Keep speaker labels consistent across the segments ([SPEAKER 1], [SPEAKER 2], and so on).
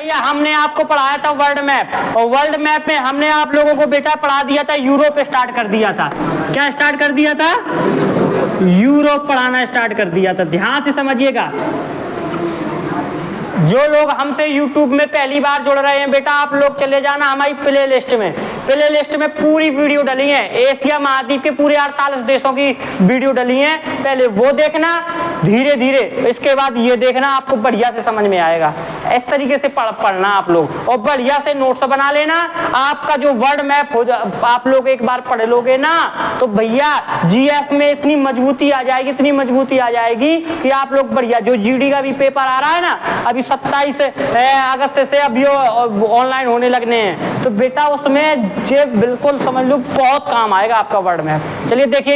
[SPEAKER 1] भैया हमने आपको पढ़ाया था वर्ल्ड मैप, और वर्ल्ड मैप में हमने आप लोगों को बेटा पढ़ा दिया था यूरोप स्टार्ट कर दिया था। क्या स्टार्ट कर दिया था? यूरोप पढ़ाना स्टार्ट कर दिया था। ध्यान से समझिएगा। जो लोग हमसे YouTube में पहली बार जुड़ रहे हैं बेटा, आप लोग चले जाना हमारी प्ले लिस्ट में। प्ले लिस्ट में पूरी वीडियो डली है, एशिया महाद्वीप के पूरे 48 देशों की वीडियो डली है। पहले वो देखना धीरे धीरे, इसके बाद ये देखना, आपको बढ़िया से समझ में आएगा। इस तरीके से पढ़ना आप लोग, और बढ़िया से नोट्स बना लेना। आपका जो वर्ल्ड मैप हो आप लोग एक बार पढ़ लोगे ना, तो भैया जीएस में इतनी मजबूती आ जाएगी, इतनी मजबूती आ जाएगी कि आप लोग बढ़िया, जो जीडी का भी पेपर आ रहा है ना, अभी 27 अगस्त से अभी ऑनलाइन होने लगने हैं, तो बेटा उसमें ये बिल्कुल समझ लो बहुत काम आएगा आपका वर्ल्ड मैप। चलिए देखिए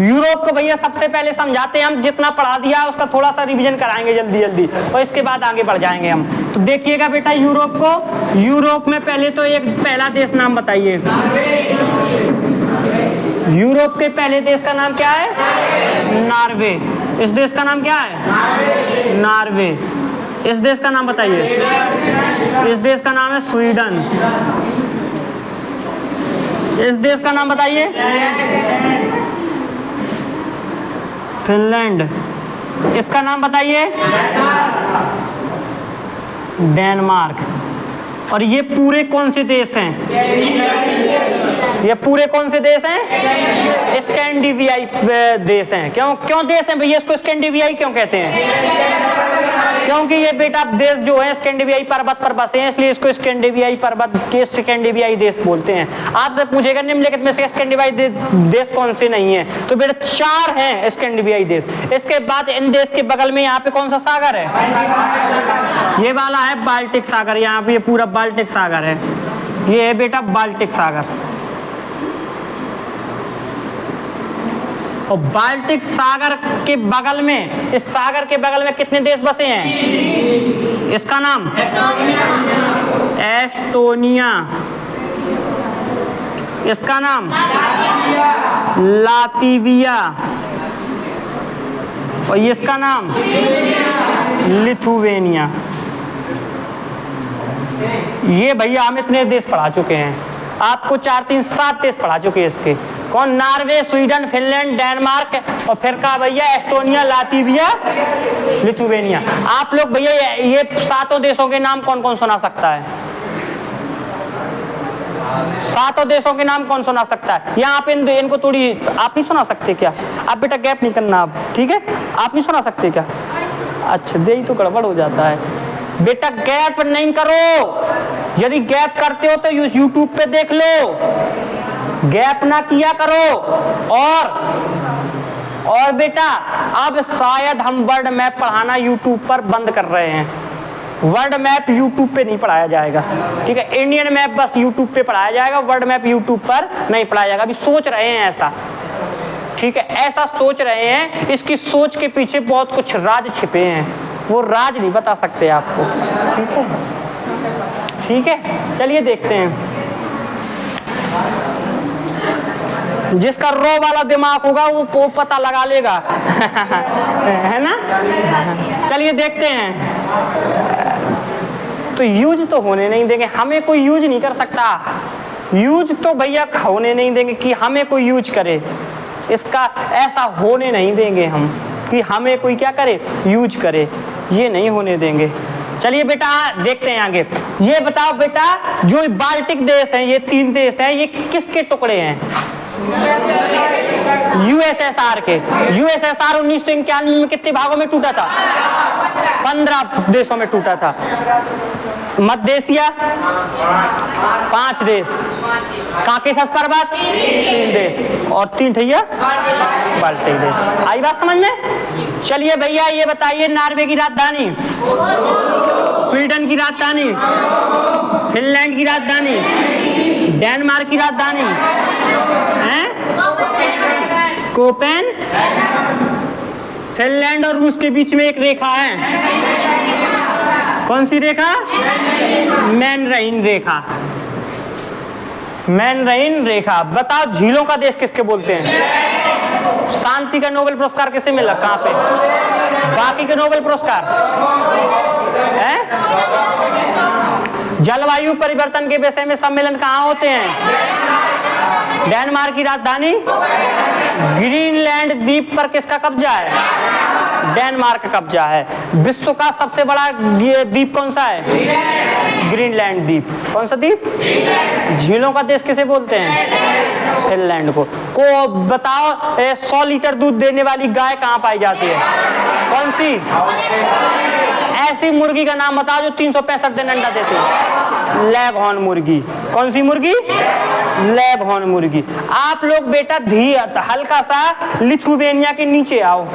[SPEAKER 1] यूरोप को भैया सबसे पहले समझाते हैं हम। जितना पढ़ा दिया उसका थोड़ा सा रिवीजन कराएंगे जल्दी जल्दी, और इसके बाद आगे बढ़ जाएंगे हम। तो देखिएगा बेटा यूरोप को। यूरोप में पहले तो एक पहला देश नाम बताइए। यूरोप के पहले देश का नाम क्या है? नॉर्वे। इस देश का नाम क्या है? नॉर्वे। इस देश का नाम बताइए। इस देश का नाम है स्वीडन। इस देश का नाम बताइए। फिनलैंड। इसका नाम बताइए। डेनमार्क। और ये पूरे कौन से देश हैं? ये पूरे कौन से देश हैं? स्कैंडिनेवियाई देश हैं। क्यों देश हैं भैया? इसको स्कैंडिनेवियाई क्यों कहते हैं? क्योंकि ये बेटा देश जो है स्कैंडिनेवियाई पर्वत पर बसे हैं, इसलिए इसको स्कैंडिनेवियाई पर्वत के स्कैंडिनेवियाई देश बोलते हैं। आपसे पूछेगा निम्नलिखित में से स्कैंडिनेवियाई देश कौन से नहीं है, तो बेटा 4 हैं स्कैंडिनेवियाई देश। इसके बाद इन देश के बगल में यहाँ पे कौन सा सागर है? ये वाला है बाल्टिक सागर। यहाँ पे ये पूरा बाल्टिक सागर है। ये है बेटा बाल्टिक सागर। और बाल्टिक सागर के बगल में, इस सागर के बगल में कितने देश बसे हैं? इसका नाम एस्टोनिया। इसका नाम लातविया। और इसका नाम लिथुवेनिया। ये भैया हम इतने देश पढ़ा चुके हैं। आपको 4 3 7 देश पढ़ा चुके हैं इसके। कौन? नॉर्वे, स्वीडन, फिनलैंड, डेनमार्क, और फिर का भैया एस्टोनिया, लातविया, लिथुवेनिया। आप लोग भैया ये 7 देशों के नाम कौन कौन सुना सकता है? 7 देशों के नाम कौन सुना सकता है? यहाँ पे इनको थोड़ी आप नहीं सुना सकते क्या? आप बेटा गैप नहीं करना आप, ठीक है? आप नहीं सुना सकते क्या? अच्छा, यही तो गड़बड़ हो जाता है बेटा। गैप नहीं करो। यदि गैप करते हो तो यूट्यूब पे देख लो, गैप ना किया करो। और बेटा अब शायद हम वर्ल्ड मैप पढ़ाना यूट्यूब पर बंद कर रहे हैं। वर्ल्ड मैप यूट्यूब पे नहीं पढ़ाया जाएगा, ठीक है? इंडियन मैप बस यूट्यूब पे पढ़ाया जाएगा, वर्ल्ड मैप यूट्यूब पर नहीं पढ़ाया जाएगा। अभी सोच रहे हैं ऐसा, ठीक है? ऐसा सोच रहे हैं। इसकी सोच के पीछे बहुत कुछ राज छिपे हैं, वो राज नहीं बता सकते आपको, ठीक है? ठीक है, चलिए देखते हैं। जिसका रो वाला दिमाग होगा वो पता लगा लेगा है ना? चलिए देखते हैं। तो यूज तो होने नहीं देंगे, हमें कोई यूज नहीं कर सकता। यूज तो भैया होने नहीं देंगे कि हमें कोई यूज करे। इसका ऐसा होने नहीं देंगे हम कि हमें कोई क्या करे, यूज करे। ये नहीं होने देंगे। चलिए बेटा देखते हैं आगे। ये बताओ बेटा, जो बाल्टिक देश हैं, ये 3 देश हैं, ये किसके टुकड़े हैं? यूएसएसआर के। यूएसएसआर 1991 में कितने भागों में टूटा था? 15 देशों में टूटा था। मध्य एशिया 5 देश, काकेशस पर्वत 3 देश, और 3 ठैया बाल्टिक देश। आई बात समझ में? चलिए भैया ये बताइए, नॉर्वे की राजधानी, स्वीडन की राजधानी, फिनलैंड की राजधानी, डेनमार्क की राजधानी है कोपेन। फिनलैंड और रूस के बीच में एक रेखा है। कौन सी रेखा? मैनराइन रेखा। मैनराइन रेखा। बताओ झीलों का देश किसके बोलते हैं? शांति का नोबेल पुरस्कार किसे मिला? कहाँ पे? बाकी के नोबेल पुरस्कार है? जलवायु परिवर्तन के विषय में सम्मेलन कहाँ होते हैं? डेनमार्क की राजधानी ग्रीनलैंड द्वीप पर किसका कब्जा है? डेनमार्क का कब्जा है। विश्व का सबसे बड़ा द्वीप कौन सा है? ग्रीनलैंड द्वीप। कौन सा द्वीप? झीलों का देश किसे बोलते हैं? फिनलैंड को बताओ 100 लीटर दूध देने वाली गाय कहाँ पाई जाती है? कौन सी? ऐसी मुर्गी का नाम बताओ जो 365 दिन अंडा देती है? लेगहॉर्न मुर्गी। कौन सी मुर्गी? लेगहॉर्न मुर्गी। आप लोग बेटा हल्का सा लिथुवेनिया के नीचे आओ।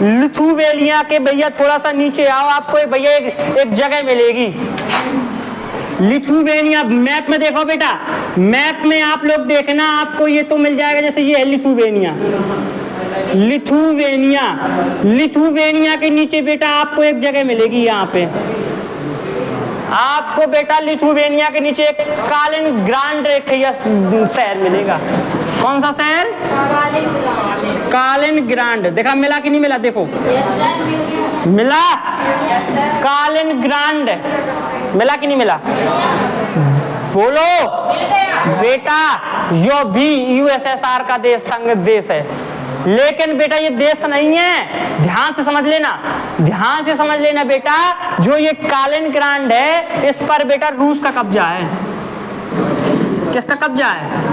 [SPEAKER 1] लिथुवेनिया के भैया थोड़ा सा नीचे आओ, आपको भैया एक जगह मिलेगी। लिथुवेनिया मैप में देखो बेटा, मैप में आप लोग देखना, आपको ये तो मिल जाएगा। जैसे ये है लिथुवेनिया, लिथुवेनिया, लिथुवेनिया के नीचे बेटा आपको एक जगह मिलेगी। यहाँ पे आपको बेटा लिथुवेनिया के नीचे एक कालिनग्राड शहर मिलेगा। कौन सा शहर? कालिनग्राड। देखा मिला कि नहीं मिला? देखो मिला। कालिनग्राड मिला कि नहीं मिला? बोलो बेटा। यो भी यूएसएसआर का देश, संघ देश है, लेकिन बेटा ये देश नहीं है। ध्यान से समझ लेना, ध्यान से समझ लेना बेटा। जो ये कालिनग्राड है, इस पर बेटा रूस का कब्जा है। किसका कब्जा है?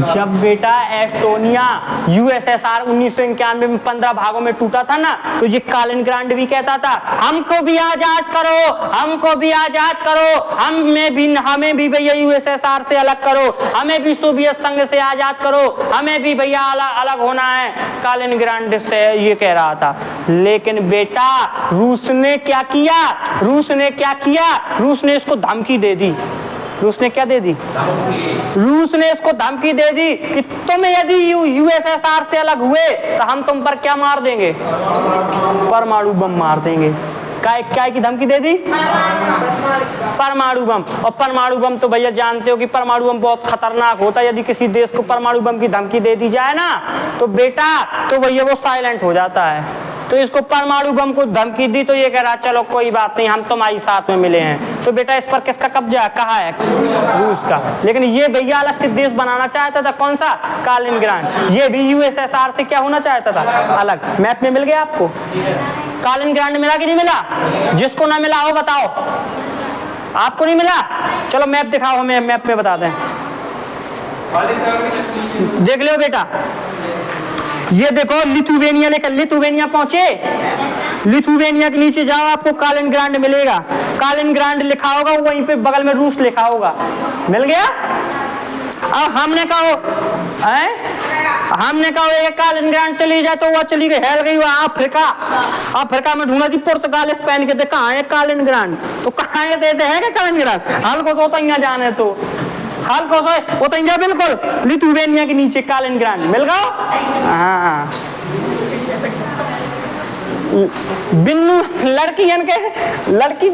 [SPEAKER 1] जब बेटा एस्टोनिया यूएसएसआर 1991 में 15 भागों में टूटा था ना, तो ये कालिनग्राड भी कहता था हमको भी आजाद करो, हमको भी आजाद करो, हमें भी भैया यूएसएसआर से अलग करो, हमें भी सोवियत संघ से आजाद करो, हमें भी भैया अलग होना है। कालिनग्राड से ये कह रहा था। लेकिन बेटा रूस ने क्या किया? रूस ने क्या किया? रूस ने इसको धमकी दे दी। रूस ने क्या दे दी? रूस ने इसको धमकी दे दी कि तुम यदि यूएसएसआर से अलग हुए तो हम तुम पर क्या मार देंगे? परमाणु बम मार देंगे। क्या की धमकी दे दी? परमाणु बम। और परमाणु बम तो भैया जानते हो कि परमाणु बम बहुत खतरनाक होता है। यदि किसी देश को परमाणु बम की धमकी दे दी जाए ना, तो बेटा तो भैया वो साइलेंट हो जाता है। तो इसको परमाणु बम को धमकी दी तो ये कह रहा चलो कोई बात नहीं, हम तुम्हारी साथ में मिले हैं। तो बेटा इस पर किसका कब्जा? कहा है? रूस का। लेकिन ये भैया अलग से देश बनाना चाहता था। कौन सा? कालिनग्राड। ये भी यूएसएसआर से क्या होना चाहता था? अलग। मैप में मिल गया आपको? कालिनग्राड मिला कि नहीं मिला? जिसको ना मिला हो बताओ। आपको नहीं मिला? चलो मैप दिखाओ हमें, मैप में बता दें। देख लो बेटा, ये देखो लिथुवेनिया लेकर लिथुवेनिया पहुंचे। लिथुवेनिया के नीचे जाओ, आपको कालिनग्राड मिलेगा। कालिनग्राड लिखा होगा, वहीं पे बगल में रूस लिखा होगा। मिल गया? अब हमने कहा हमने कहा कालिनग्राड चली जाए तो वह चली गई, हेल गई वह अफ्रीका। अफ्रीका में ढूंढा थी पुर्तगाल स्पेन के, कहाँ है कालिनग्राड? तो कहाँ है? देते हैं क्या कालिनग्राड? हाल को तो यहाँ जाने तो हाल को वो तो इंजा बिल्कुल लिथुवेनिया के नीचे कालिनग्राड मिल गया। हाँ बिन्नू लड़की लड़की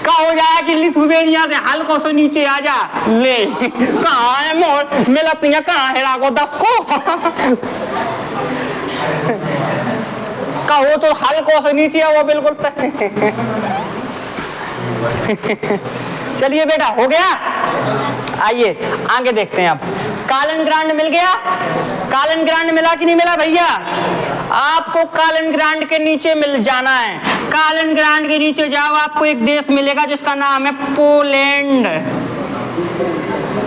[SPEAKER 1] का हो जाए कि लिथुवेनिया से हल्को से नीचे आ जा। ले कहाँ है मोर मिला पिया? कहाँ है रागो 10 को? कहो तो हल्को से नीचे है वो बिल्कुल। चलिए बेटा हो गया। आइए आगे देखते हैं। अब कालिनग्राड मिल गया। कालिनग्राड मिला कि नहीं मिला भैया? आपको कालिनग्राड के नीचे मिल जाना है। कालिनग्राड के नीचे जाओ, आपको एक देश मिलेगा जिसका नाम है पोलैंड।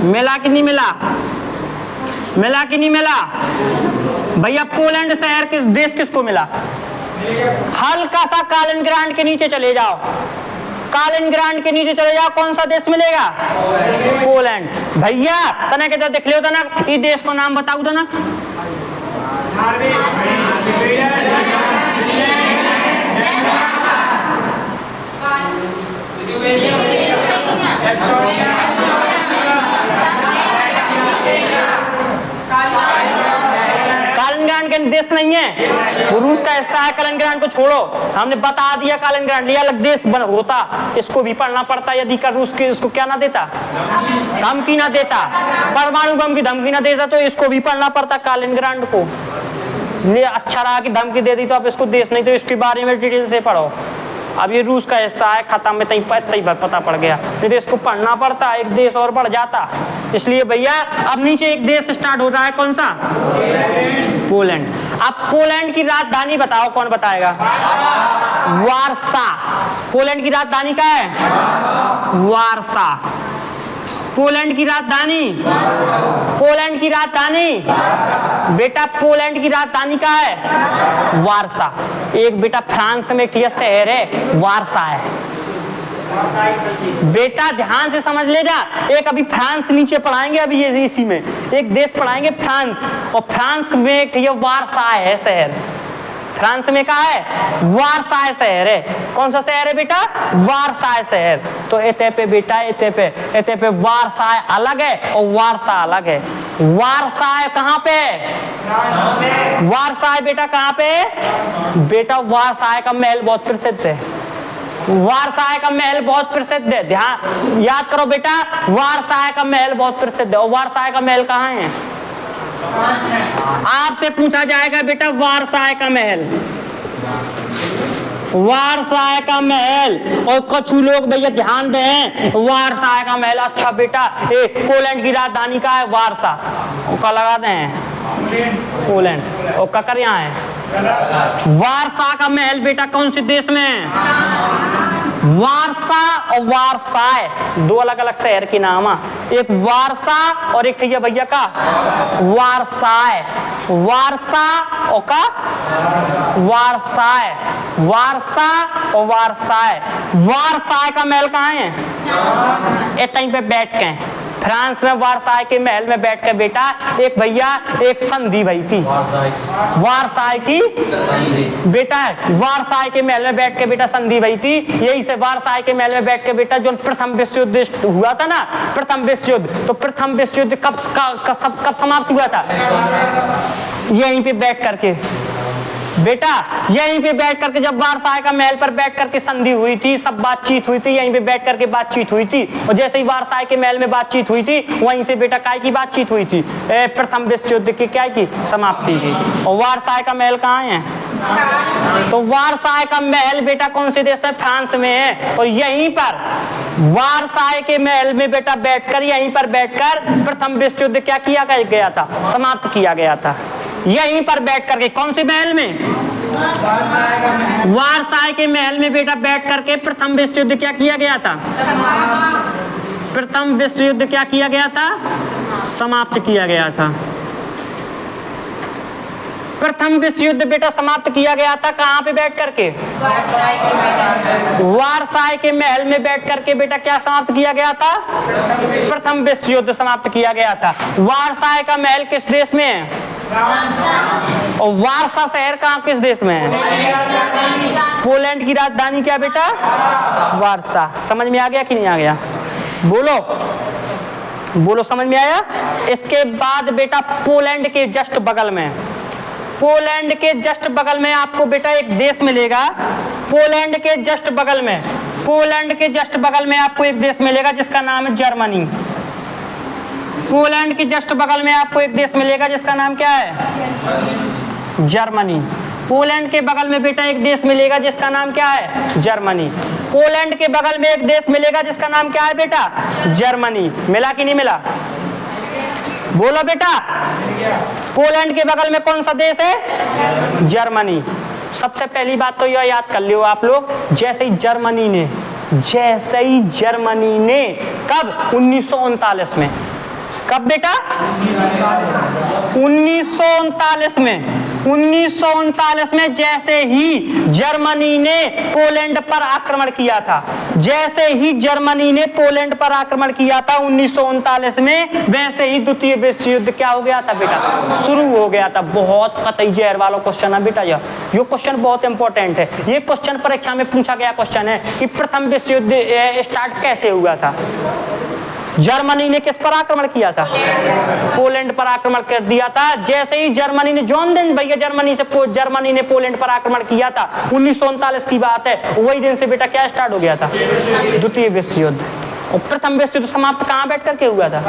[SPEAKER 1] मिला कि नहीं मिला? मिला कि नहीं मिला भैया? पोलैंड शहर किस देश किसको मिला? हल्का सा कालिनग्राड के नीचे चले जाओ, कालिनग्राड के नीचे चले जाओ, कौन सा देश मिलेगा? पोलैंड। भैया तना के देख लियो तना, ये देश को नाम बताऊ तना। कालिनग्राड के देश नहीं है, वो रूस का हिस्सा है। कालिनग्राड को छोड़ो, हमने बता दिया। कालिनग्राड लिया अलग देश होता, इसको भी पढ़ना पड़ता। यदि का रूस के इसको क्या ना देता? धमकी ना देता, परमाणु बम की धमकी ना देता, तो इसको भी पढ़ना पड़ता कालिनग्राड को। ने अच्छा रहा कि धमकी दे दी तो अब इसको देश नहीं तो इसके बारे में डिटेल से पढ़ो। अब ये रूस का हिस्सा है, खत्म में तई पता पड़ गया, नहीं तो इसको पढ़ना पड़ता, एक देश और बढ़ जाता। इसलिए भैया अब नीचे एक देश स्टार्ट हो रहा है, कौन सा? पोलैंड। अब पोलैंड की राजधानी बताओ, कौन बताएगा? वारसा। पोलैंड की राजधानी क्या है? वारसा। पोलैंड की राजधानी, पोलैंड की राजधानी बेटा, पोलैंड की राजधानी क्या है? वारसा। एक बेटा फ्रांस में एक शहर है, वारसा है। बेटा ध्यान से समझ ले जा, एक अभी फ्रांस नीचे पढ़ाएंगे, अभी ये इसी में एक देश पढ़ाएंगे फ्रांस, और फ्रांस में एक ये वारसा है शहर। फ्रांस में कहा है? वारसा शहर है। कौन सा शहर है बेटा? वारसा शहर। तो एते पे बेटा, एते पे वारसा अलग है और वारसा अलग है। वारसा कहाँ पे? वारसा बेटा कहाँ पे? बेटा वारसा का महल बहुत प्रसिद्ध है। वारसा का महल बहुत प्रसिद्ध है, ध्यान याद करो बेटा, वारसा का महल बहुत प्रसिद्ध है। और वारसा का महल कहाँ है? आपसे पूछा जाएगा बेटा वारसाय का महल, वारसाय का महल। और कुछ लोग भैया ध्यान दें, वारसाय का महल, अच्छा बेटा पोलैंड की राजधानी का है वारसा, उसका लगा दें पोलैंड। और ककर यहाँ है वारसा का महल बेटा, कौन से देश में है? वारसा और वारसाय, दो अलग अलग शहर के नाम है, एक वारसा और एक ये भैया का वारसाय। वारसा और का वारसाय, वारसा और वारसाय। वारसाय का महल कहाँ है? कहीं पे बैठ के फ्रांस में वारसाय के महल में बैठ कर बेटा एक भैया एक संधि भई थी, वारसाय की बेटा वारसाय के महल में बैठ के बेटा संधि भई थी। यही से वारसाय के महल में बैठ के बेटा जो प्रथम विश्व युद्ध हुआ था ना, प्रथम विश्व युद्ध, तो प्रथम विश्व युद्ध कब समाप्त हुआ था? यहीं पे बैठ करके बेटा, यहीं पे बैठ करके जब वारसाय का महल पर बैठ करके संधि हुई थी, सब बातचीत हुई थी, यहीं पे बैठ करके बातचीत हुई थी। और जैसे ही वारसाय के महल में बातचीत हुई थी, वहीं से बेटा काय की बातचीत हुई थी? प्रथम विश्व युद्ध की क्या की समाप्ति की। और वारसाय का महल कहाँ है? तो वारसाय का महल बेटा कौन से देश में? फ्रांस में है। और यहीं पर वारसाय के महल में बेटा बैठकर, यहीं पर बैठकर प्रथम विश्व युद्ध क्या किया गया था? समाप्त किया गया था। यहीं पर बैठ करके, कौन से महल में? वारसाय के महल में बेटा बैठ करके प्रथम विश्व युद्ध क्या किया गया था? प्रथम विश्व युद्ध क्या किया गया था? समाप्त किया गया था। प्रथम विश्व युद्ध बेटा समाप्त किया गया था कहाँ पे बैठ करके? वारसाय के महल में बैठ करके बेटा क्या समाप्त किया गया था? प्रथम विश्व युद्ध समाप्त किया गया था। वारसाय का महल किस देश में है? और वारसा शहर कहाँ किस देश में है? पोलैंड की राजधानी क्या बेटा? वारसा। समझ में आ गया कि नहीं आ गया? बोलो बोलो, समझ में आया? इसके बाद बेटा पोलैंड के जस्ट बगल में, पोलैंड के जस्ट बगल में आपको बेटा एक देश मिलेगा। पोलैंड के जस्ट बगल में, पोलैंड के जस्ट बगल में आपको एक देश मिलेगा जिसका नाम है जर्मनी। पोलैंड के जस्ट बगल में आपको एक देश मिलेगा जिसका नाम क्या है? जर्मनी। पोलैंड के बगल में बेटा एक देश मिलेगा जिसका नाम क्या है? जर्मनी। पोलैंड के बगल में एक देश मिलेगा जिसका नाम क्या है बेटा? जर्मनी। मिला कि नहीं मिला? बोलो बेटा। पोलैंड के बगल में कौन सा देश है? जर्मनी। सबसे पहली बात तो यह याद कर लियो आप लोग, जैसे ही जर्मनी ने कब? 1939 में। कब बेटा? 1939 में। 1939 में जैसे ही जर्मनी ने पोलैंड पर आक्रमण किया था, जैसे ही जर्मनी ने पोलैंड पर आक्रमण किया था 1939 में, वैसे ही द्वितीय विश्व युद्ध क्या हो गया था बेटा? शुरू हो गया था। बहुत कतई जहर वाला क्वेश्चन है बेटा, ये क्वेश्चन बहुत इंपॉर्टेंट है। ये क्वेश्चन परीक्षा में पूछा गया क्वेश्चन है कि प्रथम विश्व युद्ध स्टार्ट कैसे हुआ था? जर्मनी ने किस पर आक्रमण किया था? पोलैंड पर आक्रमण कर दिया था। जैसे ही जर्मनी ने जौन दिन भैया जर्मनी ने पोलैंड पर आक्रमण किया था, 1939 की बात है, वही दिन से बेटा क्या स्टार्ट हो गया था? द्वितीय विश्व युद्ध। और प्रथम विश्व युद्ध समाप्त कहाँ बैठ करके हुआ था?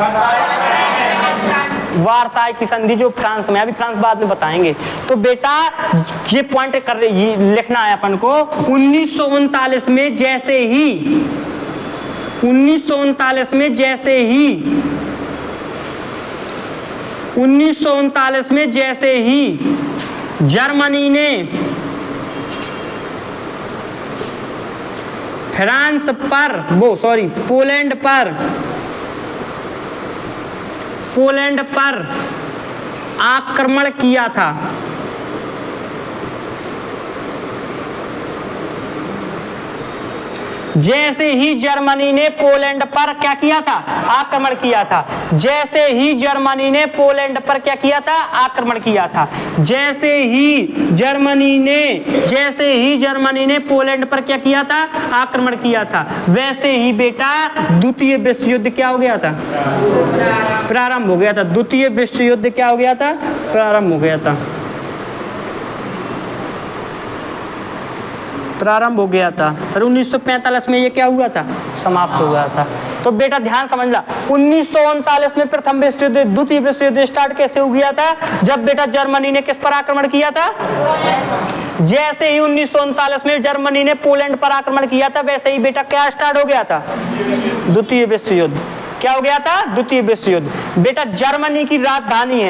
[SPEAKER 1] वारसाई की संधि जो फ्रांस में, अभी फ्रांस बाद में बताएंगे। तो बेटा ये पॉइंट कर ये लिखना है अपन को। 1939 में जैसे ही 1939 में जैसे ही 1939 में जैसे ही जर्मनी ने फ्रांस पर पोलैंड पर आक्रमण किया था, जैसे ही जर्मनी ने पोलैंड पर क्या किया था, आक्रमण किया था। जैसे ही जर्मनी ने पोलैंड पर क्या किया था, आक्रमण किया था। जैसे ही जर्मनी ने पोलैंड पर क्या किया था, आक्रमण किया था, वैसे ही बेटा द्वितीय विश्व युद्ध क्या हो गया था, प्रारंभ हो गया था। द्वितीय विश्व युद्ध क्या हो गया था, प्रारंभ हो गया था, प्रारंभ हो गया था। और 1945 में ये क्या हुआ था, समाप्त हो गया था। तो बेटा ध्यान समझना, 1939 में प्रथम विश्व युद्ध, द्वितीय विश्व युद्ध स्टार्ट कैसे हो गया था, जब बेटा जर्मनी ने किस पर आक्रमण किया था। जैसे ही 1939 में जर्मनी ने पोलैंड पर आक्रमण किया था, वैसे ही बेटा क्या स्टार्ट हो गया था, द्वितीय विश्व युद्ध। क्या हो गया था, द्वितीय विश्व युद्ध। बेटा जर्मनी की राजधानी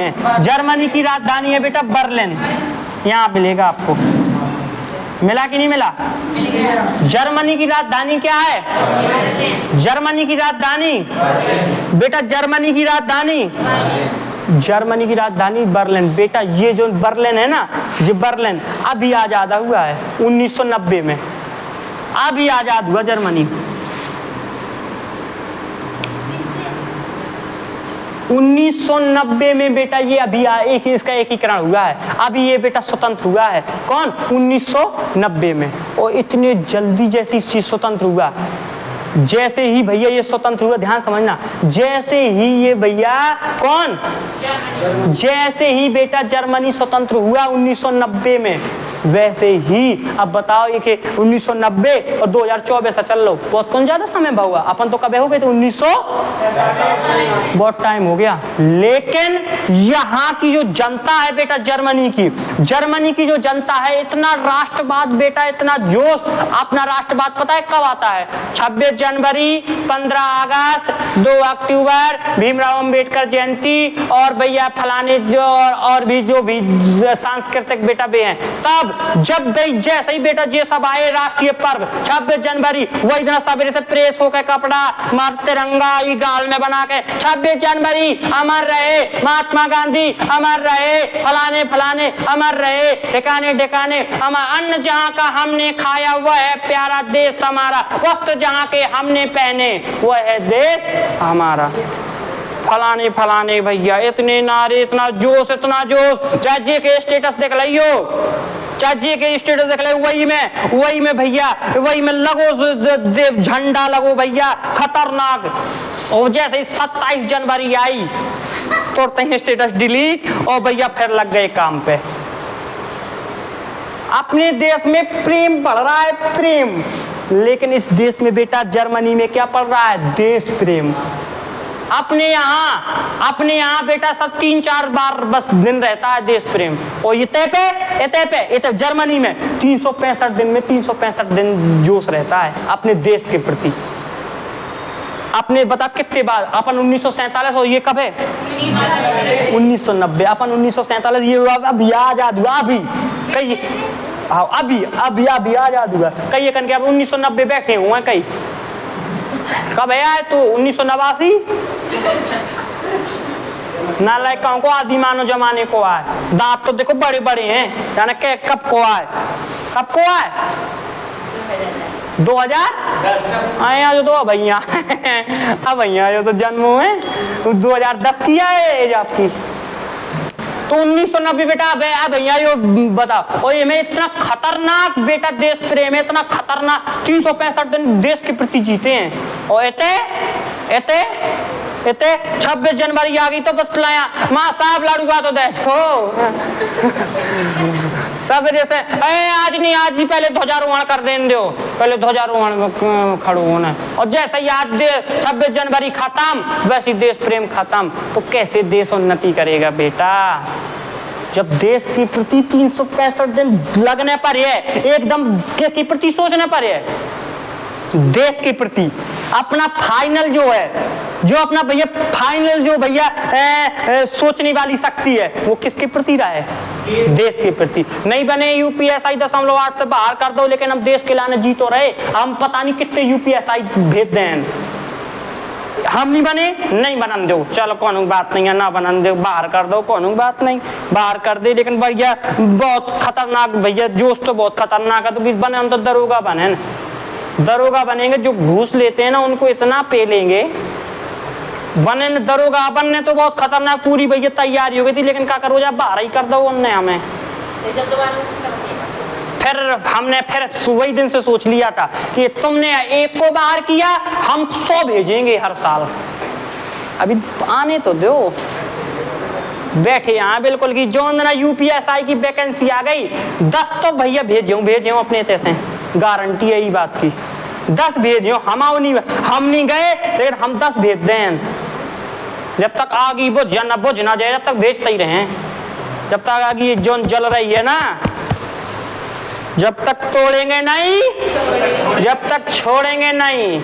[SPEAKER 1] है बेटा बर्लिन। यहाँ मिलेगा आपको, मिला कि नहीं मिला? जर्मनी की राजधानी क्या है, जर्मनी की राजधानी बेटा, जर्मनी की राजधानी बर्लिन। बेटा ये जो बर्लिन है ना, ये बर्लिन अभी आजाद हुआ है 1990 में, अभी आजाद हुआ जर्मनी। 1990 में बेटा ये अभी इसका एकीकरण हुआ है, अभी ये बेटा स्वतंत्र हुआ है। कौन? 1990 में। और इतने जल्दी जैसे चीज स्वतंत्र हुआ, जैसे ही भैया ये स्वतंत्र हुआ, ध्यान समझना, जैसे ही ये भैया कौन, जैसे ही बेटा जर्मनी स्वतंत्र हुआ 1990 में, वैसे ही अब बताओ ये कि 1990 और 2024 चल लो, बहुत कौन ज्यादा समय हुआ। अपन तो कब हो गए थे 1900, बहुत टाइम हो गया। लेकिन यहाँ की जो जनता है बेटा, जर्मनी की जो जनता है, इतना राष्ट्रवाद बेटा, इतना जोश। अपना राष्ट्रवाद पता है कब आता है? 26 जनवरी, 15 अगस्त, 2 अक्टूबर, भीमराव अंबेडकर जयंती, और भैया फलाने जो और भी जो भी सांस्कृतिक बेटा भी हैं, तब जब जैसे ही बेटा ये सब आए राष्ट्रीय पर्व 26 जनवरी, वही दिन सवेरे से प्रेस होकर कपड़ा मार तिरंगा गाल में बना के 26 जनवरी अमर रहे, महात्मा गांधी अमर रहे, फलाने फलाने अमर रहे, ठिकाने ठिकाने अमर, अन्न जहां का हमने खाया वह है प्यारा देश हमारा, वस्त्र जहां के हमने पहने वह है देश हमारा। फलाने फलाने भैया इतने नारे, इतना जोश, राज्य के स्टेटस देख लियो, चाची के स्टेटस देख ले, वही में भैया, वही में लगो झंडा लगो भैया, खतरनाक। और जैसे ही 27 जनवरी आई तुरंत ही स्टेटस डिलीट, और भैया फिर लग गए काम पे। अपने देश में प्रेम बढ़ रहा है, प्रेम, लेकिन इस देश में बेटा जर्मनी में क्या पड़ रहा है, देश प्रेम। अपने यहाँ बेटा सब 3-4 बार बस दिन रहता है देश प्रेम, और ये तो जर्मनी में 365 दिन में 365 दिन जोश रहता है अपने देश के प्रति। अपने बता कितने बार, अपन 1947 और ये कब है 1990, अपन 1947 ये अभी आजाद हुआ, अभी कई अभी आजाद हुआ, कई कन के 1990 बैठे हुए कई। कब है तू 1989 ना लाइक को आदि मानो जमाने को आए, दांत तो देखो बड़े बड़े हैं, जाने के कब को आए 2010 आया जो, तो भैया अब भैया जो तो जन्म हुए 2010 की है एज आपकी, तो 1990 बेटा अब भैया यो बताओ। और ये में इतना खतरनाक बेटा देश प्रेम है, इतना खतरनाक 365 दिन देश के प्रति जीते हैं। और एते 26 जनवरी आ गई तो बस लाया माँ साहब लाड़ूगा तो देखो सब जैसे आज नहीं पहले ध्वजारोहण कर देने दो, पहले ध्वजारोहण में खड़ो होना। और जैसे ही आज 26 जनवरी खत्म वैसे ही देश प्रेम खत्म। तो कैसे देश उन्नति करेगा बेटा? जब देश के प्रति 365 दिन लगने पर है, एकदम के प्रति सोचने पर है, देश के प्रति अपना फाइनल जो है, जो अपना भैया फाइनल जो भैया सोचने वाली शक्ति है वो किसके प्रति रहा है? देश के प्रति। नहीं बने यूपीएसआई 0.8 से बाहर कर दो, लेकिन हम देश के लाने जी तो रहे। हम पता नहीं कितने यूपीएसआई भेज दें, हम नहीं बने, नहीं बनन दो, चलो कौन बात नहीं है, ना बनन दो, बाहर कर दो, कौन बात नहीं, बाहर कर दे। लेकिन भैया बहुत खतरनाक भैया, जोश तो बहुत खतरनाक है। तो बने हम तो दरोगा बने, दरोगा बनेंगे। जो घूस लेते हैं ना उनको इतना पे लेंगे, बने दरोगा बनने तो बहुत खतरनाक पूरी भैया तैयारी हो गई थी। लेकिन क्या करो, जब बाहर ही कर दो उनने हमें। फिर हमने फिर वही दिन से सोच लिया था कि तुमने एक को बाहर किया, हम 100 भेजेंगे हर साल। अभी आने तो दो, बैठे यहाँ बिल्कुल की जो ना यूपीएसआई की वैकेंसी आ गई 10 तो भैया भेजे अपने से गारंटी है ये बात की। 10 भेजे हम नहीं गए, लेकिन हम 10 भेज दें। जब तक आगे बुझ ना जाए जब तक भेजते ही रहे। जब तक आगे जो जल रही है ना, जब तक तोड़ेंगे नहीं, जब तक छोड़ेंगे नहीं।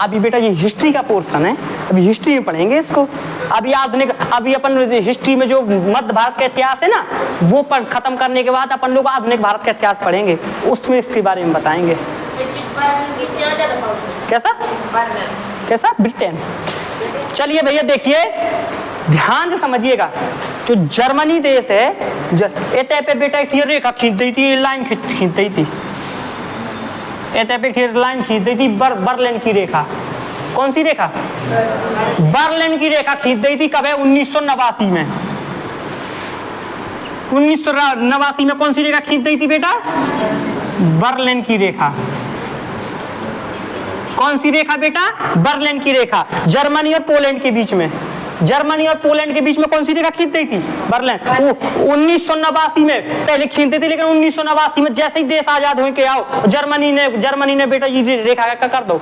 [SPEAKER 1] अभी बेटा ये हिस्ट्री का पोर्शन है, अभी हिस्ट्री में पढ़ेंगे इसको। अभी आधुनिक, अभी अपन हिस्ट्री में जो मध्य भारत का इतिहास है ना वो पर खत्म करने के बाद अपन लोग आधुनिक भारत का इतिहास पढ़ेंगे, उसमें इसके बारे में बताएंगे। कैसा कैसा? ब्रिटेन। चलिए भैया देखिए, ध्यान से समझिएगा। जो जर्मनी देश है, एते पे बेटा एक रेखा खींच दी थी, लाइन खींच दी थी, एते पे लाइन खींच दी थी, बर्लिन की रेखा। कौन सी रेखा? बर्लिन की रेखा खींच दी थी। कब है? 1989 में। 1989 में कौन सी रेखा खींच दी थी बेटा? बर्लिन की रेखा। कौन सी रेखा बेटा? बर्लिन की रेखा। जर्मनी और पोलैंड के बीच में, जर्मनी और पोलैंड के बीच में कौन सी रेखा खींच दी थी? बर्लिन। 1989 में पहले खींचते थे, लेकिन 1989 में जैसे ही देश आजाद हो के आओ, जर्मनी ने बेटा ये रेखा का कर दो,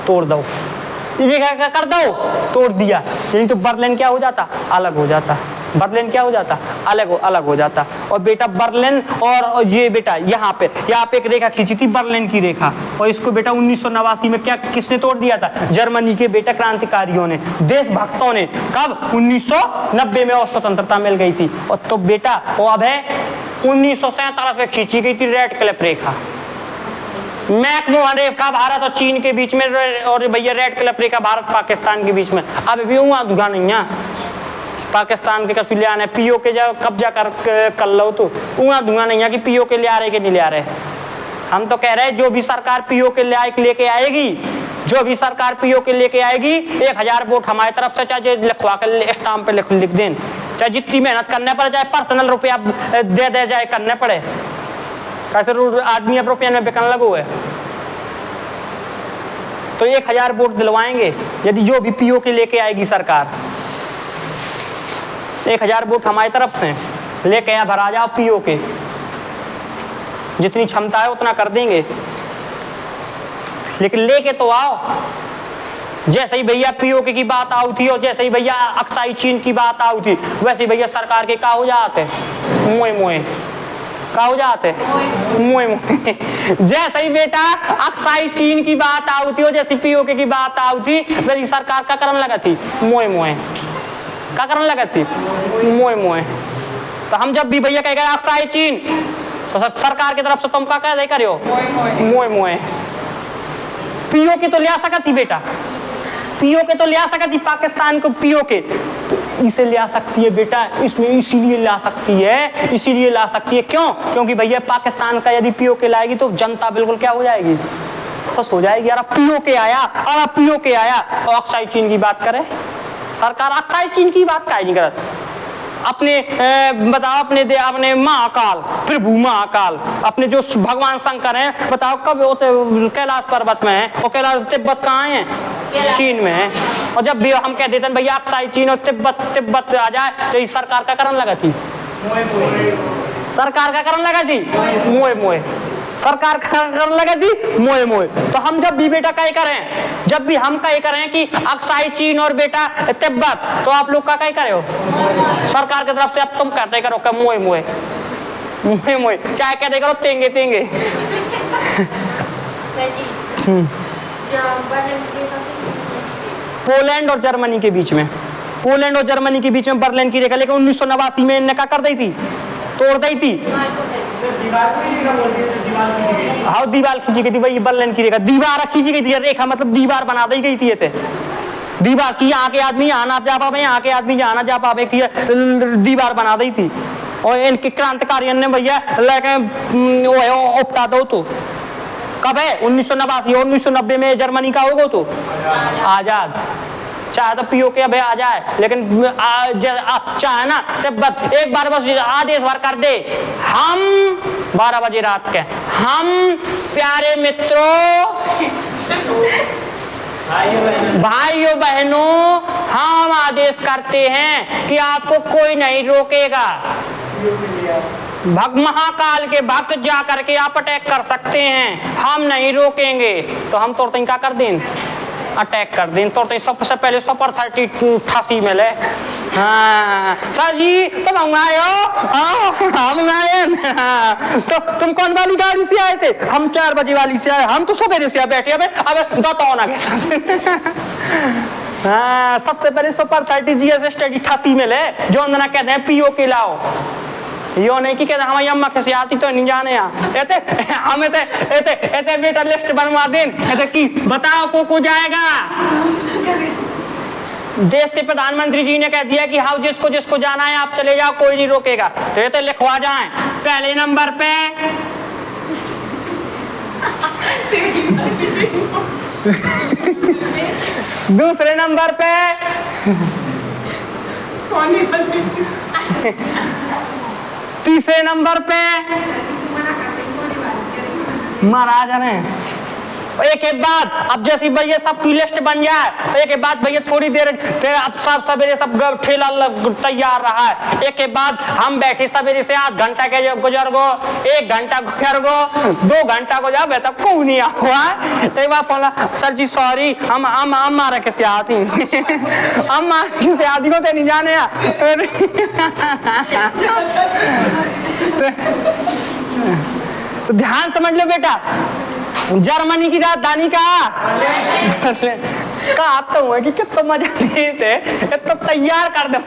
[SPEAKER 1] तोड़ दो, रेखा का कर दो, तोड़ दिया। नहीं तो बर्लिन क्या हो जाता? अलग हो जाता। बर्लिन क्या हो जाता? अलग हो जाता। और बेटा बर्लिन और ये बेटा यहाँ पे एक रेखा खींची थी, बर्लिन की रेखा, और इसको बेटा 1989 में क्या किसने तोड़ दिया था? जर्मनी के बेटा क्रांतिकारियों ने, देशभक्तों ने। कब? 1990 में और स्वतंत्रता मिल गई थी। और तो बेटा वो अब है 1947 में खींची गई थी रेड क्लिफ रेखा, मैकमोहन रेखा भारत और चीन के बीच में, और भैया रेड क्लिफ रेखा भारत पाकिस्तान के बीच में। अब भी वहां दुगा नहीं है, पाकिस्तान के कसूलियान है, पीओ के जब कब्जा कर लो तो वहां दुआ नहीं है कि पीओ के ले आ रहे कि नहीं ले आ रहे। हम तो कह रहे हैं जो भी सरकार पीओ के लेके आएगी, जो भी सरकार पीओ के लेके आएगी, 1000 वोट हमारी तरफ से, चाहे लिखवा कर स्टाम्प पे लिख दें, चाहे जितनी मेहनत करने पड़े, चाहे पर्सनल रुपया दे जाए करने पड़े। कैसे आदमी अब रुपया में बिकने लगो है, तो 1000 वोट दिलवाएंगे यदि जो भी पीओ के लेके आएगी सरकार। 1000 वोट हमारी तरफ से लेके यहाँ भरा जाओ पीओ के, जितनी क्षमता है उतना कर देंगे, लेकिन लेके तो आओ। जैसे ही भैया पीओके की बात आई थी, और जैसे ही भैया अक्साई चीन की बात आई थी, वैसे ही भैया सरकार के का हो जाते मोए का हो जाते मोए जैसे ही बेटा अक्साई चीन की बात आई थी, और जैसे पीओके की बात आई थी, वैसी सरकार का करने लगा थी मोए का करने लगा थी मोए। तो हम जब भी भैया कह गए अक्साई चीन, तो सरकार की तरफ से तुम का कह करे हो मोए। पीओ के तो ले आ सका थी बेटा, पीओ के तो ले आ सका थी पाकिस्तान को, पीओ के इसे ले आ सकती है बेटा, इसमें इसीलिए ला सकती है, क्यों? क्योंकि भैया पाकिस्तान का यदि पीओ के लाएगी तो जनता बिल्कुल क्या हो जाएगी? खुश हो जाएगी। यार पीओ के आया, और अक्साई चीन की बात करे सरकार, अक्साई चीन की बात काहे नहीं करत? अपने बताओ, अपने महाकाल प्रभु महाकाल, अपने जो भगवान शंकर हैं, बताओ कब कैलाश पर्वत में है, और कैलाश तिब्बत कहाँ है? चीन में है। और जब भी हम कह देते हैं भैया अक्साई चीन और तिब्बत आ जाए तो इस सरकार का कारण लगा थी, सरकार का कारण लगा थी मोए मोए, सरकार का कारण लगा थी मोए मोए। तो हम जब भी बेटा कहीं करें, जब भी हम कहीं करें कि अक्साई चीन और बेटा तिब्बत, तो आप लोग का कहीं करे हो सरकार की तरफ से, अब तुम कहते करो क्या मोए मोए मोए मोए, चाहे कहते करो तेंगे तेंगे। पोलैंड और जर्मनी के बीच में, पोलैंड और जर्मनी के बीच में बर्लिन की रेखा, लेकिन 1989 में इन्हें क्या कर दी थी, तोड़ दी थी। हाँ दीवार खींची गई थी, वही बर्लिन की रेखा, दीवार खींची गई थी, रेखा मतलब दीवार बना दी गई थी। ये दीवार की यहाँ के आदमी यहाँ ना जा पावे, यहाँ के आदमी यहाँ ना जा पावे, दीवार बना दी थी। और इनके क्रांतिकारियों ने भैया लेके उपटा दो। तो कब है 1989 और 1990 में जर्मनी का होगा तो आजाद, चाहे तो पीओ के अब आ जाए, लेकिन चाहे ना तिब्बत एक बार बस आदेश भर कर दे, हम 12 बजे रात के, हम प्यारे मित्रों भाइयों बहनों, हम आदेश करते हैं कि आपको कोई नहीं रोकेगा। महाकाल के भक्त जा करके आप अटैक कर सकते हैं, हम नहीं रोकेंगे। तो हम तो क्या कर दें, अटैक कर दें। तो सबसे पहले 138 में ले, हाँ सर जी तुम मंगाए हो, हम मंगाए। तो तुम कौन वाली गाड़ी से आए थे, हम 4 बजे वाली से आए, हम तो सवेरे से बैठे। अब दो ना हाँ सबसे पहले 130 GS स्टडी 88 में ले, जो अंदर कहते हैं पीओ के लाओ, यो नहीं कि कहते हमारी अम्मा कैसे आती तो नहीं जाने हमें एते बेटा लिस्ट बनवा दें कि बताओ को जाएगा। देश के प्रधानमंत्री जी ने कह दिया कि हाँ जिसको जिसको जाना है आप चले जाओ, कोई नहीं रोकेगा। तो ये तो लिखवा जाए पहले नंबर पे दूसरे नंबर पे तीसरे नंबर पे महाराजा ने। एक बाद अब जैसे भैया सबकी लिस्ट बन जाए, एक बाद भैया थोड़ी देर अब सब सवेरे सब ठेला तैयार रहा है, एक बाद हम बैठे सवेरे से 8 घंटा के गुजर गो, 1 घंटा गुजर गो, 2 घंटा गुजर गया, तब कोई नहीं हुआ। एक बार बोला सर जी सॉरी, हम मारा कैसे आती हम किसी आदि को तो नहीं जाने तो ध्यान समझ लो बेटा, जर्मनी की राजधानी कहा तो कि कितना मजा थे, तो तैयार कर दो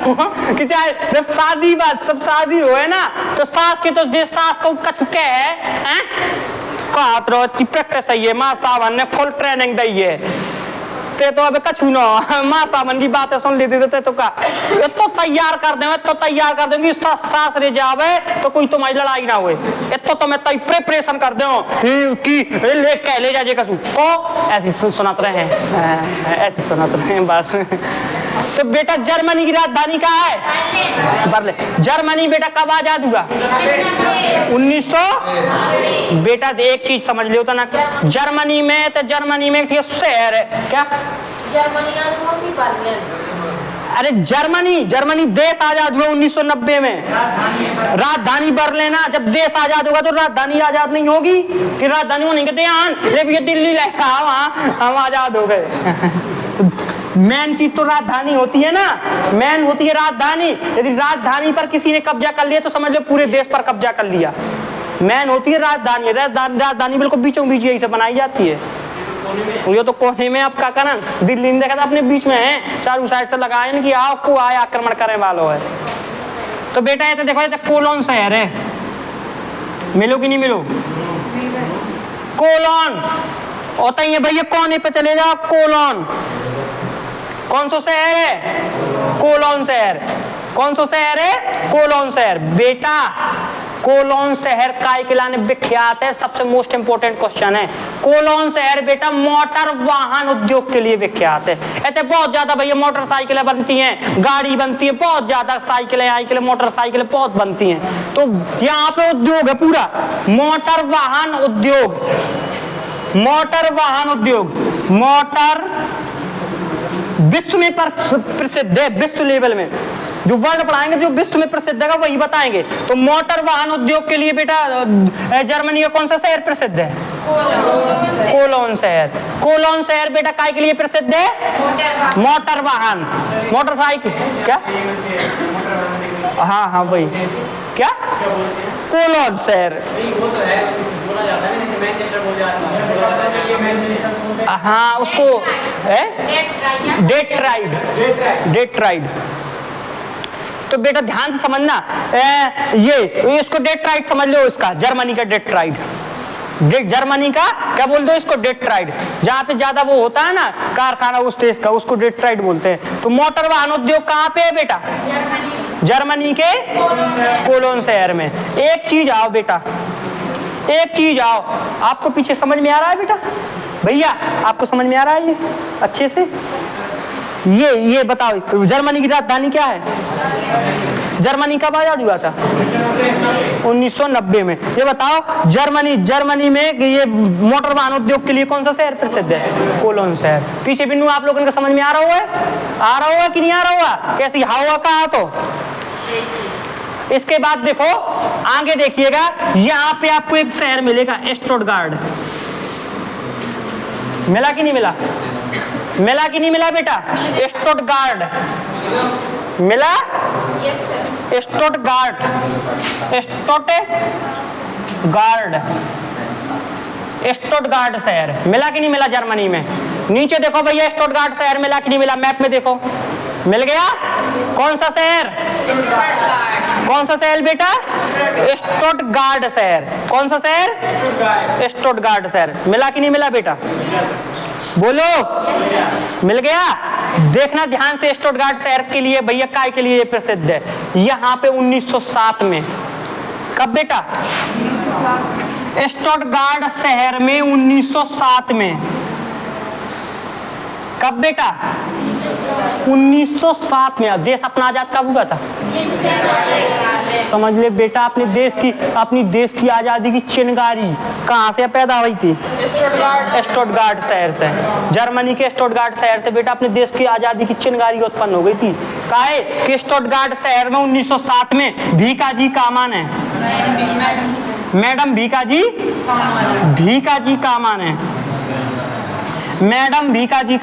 [SPEAKER 1] कि चाहे जब शादी बात सब शादी हो है ना, तो सास के तो जिस सास को कचुके है कहा तो प्रैक्टिस है, माँ सावन ने फुल ट्रेनिंग दी है। तो अब कछु ना माँ सावन की बातें सुन लेते थे तो का तो तैयार कर दे, तो तैयार कर देंगे सास रे जावे तो कोई तुम्हारी लड़ाई ना हुए, तो मैं तय प्रिपरेशन कर दे कि ले जाजे कसू को ऐसी सुनाते रहे हैं, ऐसी सुनाते रहे हैं बस। तो बेटा जर्मनी की राजधानी कहाँ है, बर्लिन। जर्मनी बेटा कब आजाद हुआ, 1900। बेटा एक चीज समझ लियो तो ना, जर्मनी में तो जर्मनी में ठीक शहर है क्या, अरे जर्मनी देश आजाद हुआ 1990 में, राजधानी बर्लिन। जब देश आजाद होगा तो राजधानी आजाद नहीं होगी कि राजधानी होने के ये दिल्ली हम आजाद हो गए। मेन चीज तो राजधानी होती है ना, मेन होती है राजधानी। यदि राजधानी पर किसी ने कब्जा कर लिया तो समझ लो पूरे देश पर कब्जा कर लिया। मेन होती है राजधानी, राजधानी बिल्कुल बीचों बीच यही से बनाई जाती है। ये तो कोने में आपका कारण दिल्ली ने देखा था अपने बीच में है, चारों साइड से लगाए कि आपको आए आक्रमण करने वालों है। तो बेटा ये तो देखो, ये तो कोलोन शहर है, मिलो कि नहीं मिलो, कोलोन होता ही है भैया, कोने पे चले जाओ कोलोन। कौन सा शहर है, कोलोन शहर। कौन सा शहर है, कोलोन शहर। बेटा कोलोन शहर काय के लाने विख्यात है, सबसे मोस्ट इंपोर्टेंट क्वेश्चन है। कोलोन शहर बेटा मोटर वाहन उद्योग के लिए विख्यात है। ऐसे बहुत ज्यादा भैया मोटरसाइकिलें बनती हैं, गाड़ी बनती है, बहुत ज्यादा साइकिलें मोटरसाइकिलें बहुत बनती हैं। तो यहाँ पे उद्योग है पूरा, मोटर वाहन उद्योग, मोटर वाहन उद्योग, मोटर विश्व में प्रसिद्ध है, विश्व लेवल में जो वर्ड पढ़ाएंगे जो विश्व में प्रसिद्ध है वही बताएंगे। तो मोटर वाहन उद्योग के लिए बेटा जर्मनी का कौन सा शहर प्रसिद्ध है? कोलोन शहर। कोलोन शहर बेटा काय के लिए प्रसिद्ध है? मोटर वाहन, मोटरसाइकिल, क्या? हाँ हाँ वही, क्या? कोलोन शहर, हाँ उसको डेट्राइड। तो बेटा ध्यान से समझना, ये इसको डेट्राइड समझ लो, इसका जर्मनी का डेट्राइड, जर्मनी का क्या बोल दो इसको? डेट्राइड। जहाँ पे ज्यादा वो होता है ना कारखाना उस देश का, उसको डेट्राइड बोलते हैं। तो मोटर वाहन उद्योग कहाँ पे है बेटा? जर्मनी के कोलोन शहर में। एक चीज आओ बेटा, एक चीज आओ, आपको पीछे समझ में आ रहा है बेटा? भैया आपको समझ में आ रहा है ये अच्छे से? ये बताओ जर्मनी की राजधानी क्या है? जर्मनी कब आजाद हुआ था? 1990 में। ये बताओ जर्मनी में ये मोटर वाहन उद्योग के लिए कौन सा शहर प्रसिद्ध है? कोलोन शहर। पीछे बिन्नू आप लोगों को समझ में आ रहा हुआ है? आ रहा हुआ कि नहीं आ रहा हुआ? कैसी हवा कहा? तो इसके बाद देखो आगे देखिएगा, यहाँ पे आपको एक शहर मिलेगा स्टुटगार्ट। मिला कि नहीं मिला? मिला कि नहीं मिला बेटा? स्टुटगार्ट मिला? स्टुटगार्ट, स्टुटगार्ट शहर मिला कि नहीं मिला जर्मनी में? नीचे देखो भैया स्टुटगार्ट शहर मिला कि नहीं मिला? मैप में देखो, मिल गया। कौन सा शहर? कौन सा शहर बेटा? स्टुटगार्ट शहर। कौन सा शहर? स्टुटगार्ट शहर। मिला कि नहीं मिला बेटा? बोलो, मिल गया। देखना ध्यान से, स्टुटगार्ट शहर के लिए भैया काय के लिए प्रसिद्ध है? यहाँ पे 1907 में। कब बेटा? स्टुटगार्ट शहर में 1907 में। कब बेटा? 1907 में। देश अपना आजाद कब हुआ था? समझ ले बेटा, अपनी देश की आजादी की चिंगारी कहाँ से पैदा हुई थी? स्टुटगार्ट शहर से। जर्मनी के स्टुटगार्ट शहर से बेटा अपने देश की आजादी की चिंगारी उत्पन्न हो गई थी। काहे कि स्टुटगार्ट शहर में 1907 में भीकाजी कामान है, मैडम भीकाजी कामान है, मैडम भीकाजी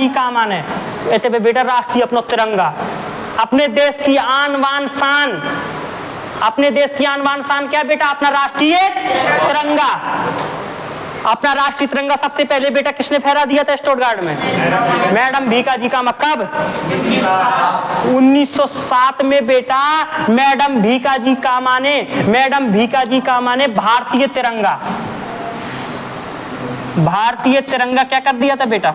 [SPEAKER 1] कामान है। इतने पे बेटा राष्ट्रीय अपना तिरंगा, अपने देश की आन बान शान, अपने देश की आन बान शान क्या बेटा? अपना राष्ट्रीय तिरंगा। अपना राष्ट्रीय तिरंगा सबसे पहले बेटा किसने फहरा दिया था स्टुटगार्ट में? मैडम भीकाजी कामा। कब? 1907 में बेटा मैडम भीकाजी कामा ने भारतीय तिरंगा क्या कर दिया था बेटा?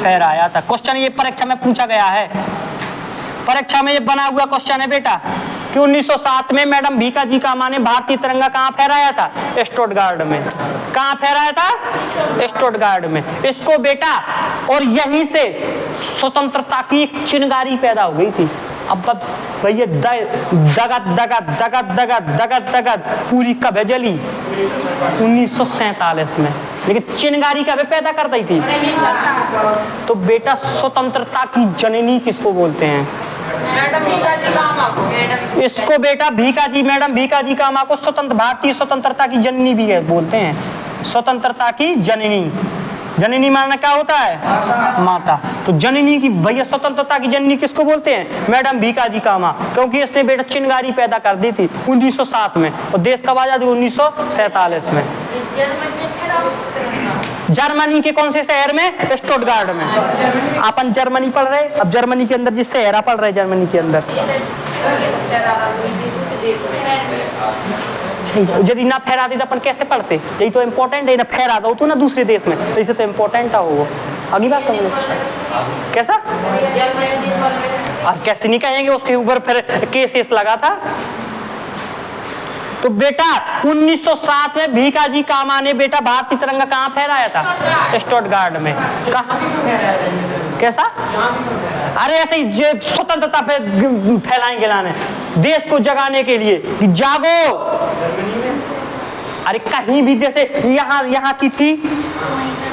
[SPEAKER 1] फहराया था। क्वेश्चन ये परीक्षा में पूछा गया है, परीक्षा में ये बना हुआ क्वेश्चन है बेटा कि 1907 में मैडम भीकाजी कामा ने भारतीय तिरंगा कहाँ फहराया था? स्टुटगार्ट में। कहाँ फहराया था? स्टुटगार्ट में। इसको बेटा, और यहीं से स्वतंत्रता की एक चिंगारी पैदा हो गई थी। अब भैया दगद पूरी कब जली? 1947 में। लेकिन चिंगारी कब पैदा कर दी थी? तो बेटा स्वतंत्रता की जननी किसको बोलते हैं? इसको बेटा मैडम भीकाजी कामा को भारतीय स्वतंत्रता की जननी भी है बोलते हैं। स्वतंत्रता की जननी, जननी माना क्या होता है? माता। तो जननी की भैया स्वतंत्रता की जननी किसको बोलते हैं? मैडम भीकाजी कामा, क्योंकि इसने बेटा चिंगारी पैदा कर दी थी 1907 में। और देश कब आजाद हुआ? 1947 में। जर्मनी के कौन से शहर में? स्टुटगार्ट में। अपन जर्मनी पढ़ रहे, अब जर्मनी के अंदर जिस शहर पढ़ रहे जर्मनी के अंदर, यदि ना फहराती तो अपन कैसे पढ़ते? यही तो इम्पोर्टेंट है ना, फहरा दो तो ना दूसरे देश में, ऐसे तो इम्पोर्टेंट हो। अगली बात समझ कैसा? और कैसे नहीं कहेंगे, उसके ऊपर फिर केस लगा था। तो बेटा 1907 में भीकाजी कामा ने बेटा भारतीय तिरंगा कहाँ फहराया था? स्टुटगार्ट में। कहाँ? कैसा? अरे ऐसे ही स्वतंत्रता पे फैलाएंगे लाने, देश को जगाने के लिए कि जागो। अरे कहीं भी, जैसे यहाँ की थी,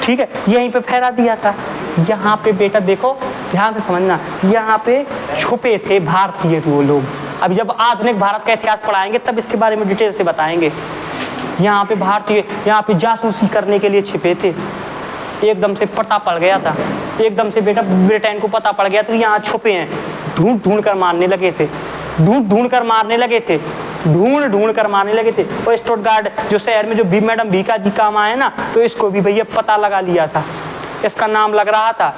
[SPEAKER 1] ठीक है, यहीं पे फहरा दिया था। यहाँ पे बेटा देखो ध्यान से समझना, यहाँ पे छुपे थे भारतीय वो लोग। अभी जब आधुनिक भारत का इतिहास पढ़ाएंगे तब इसके बारे में डिटेल से बताएंगे। यहाँ पे भारतीय यहाँ पे जासूसी करने के लिए छिपे थे। एकदम से पता पड़ गया था, एकदम से बेटा ब्रिटेन को पता पड़ गया तो यहाँ छुपे हैं, ढूंढ ढूंढ कर मारने लगे थे, ढूंढ ढूंढ कर मारने लगे थे, ढूंढ ढूंढ कर मारने लगे थे। और स्टुटगार्ट जो शहर में जो मैडम भीकाजी काम आए ना, तो इसको भी भैया पता लगा लिया था, इसका नाम लग रहा था।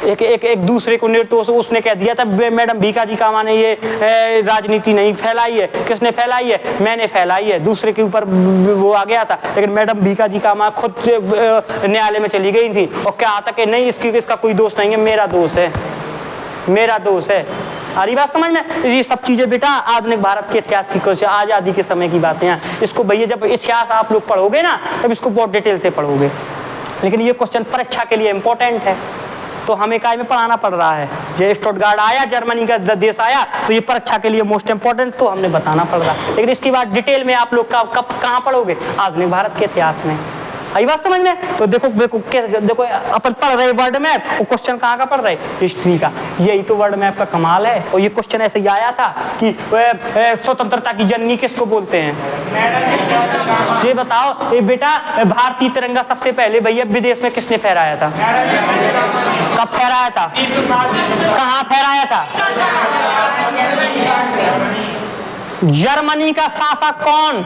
[SPEAKER 1] एक दूसरे को निर्दोष उसने कह दिया था, मैडम भीकाजी कामा ने ये राजनीति नहीं फैलाई है। किसने फैलाई है? मैंने फैलाई है। दूसरे के ऊपर वो आ गया था, लेकिन मैडम भीकाजी कामा खुद न्यायालय में चली गई थी और क्या था कि नहीं इसका कोई दोष नहीं है, मेरा दोष है, मेरा दोष है। अरे बात समझ में? ये सब चीजें बेटा आधुनिक भारत के इतिहास की कुछ आजादी के समय की बातें हैं। इसको भैया जब इतिहास आप लोग पढ़ोगे ना तब इसको बहुत डिटेल से पढ़ोगे, लेकिन ये क्वेश्चन परीक्षा के लिए इंपॉर्टेंट है तो हमें काय में पढ़ाना पड़ रहा है। जो स्टुटगार्ट आया, जर्मनी का देश आया, तो ये परीक्षा के लिए मोस्ट इंपॉर्टेंट तो हमने बताना पड़ रहा है। लेकिन इसके बाद डिटेल में आप लोग कब कहाँ पढ़ोगे? आधुनिक भारत के इतिहास में। आई बात समझ में? तो देखो देखो अपन पढ़ रहे वर्ल्ड मैप, वो क्वेश्चन कहाँ का पढ़ रहे? हिस्ट्री का। यही तो वर्ल्ड मैप का कमाल है। और ये क्वेश्चन ऐसे ही आया था कि स्वतंत्रता की जननी किसको बोलते हैं? ये बताओ ये बेटा, भारतीय तिरंगा सबसे पहले भैया विदेश में किसने फहराया था? कब फहराया था? कहाँ फहराया था? जर्मनी का शासक कौन?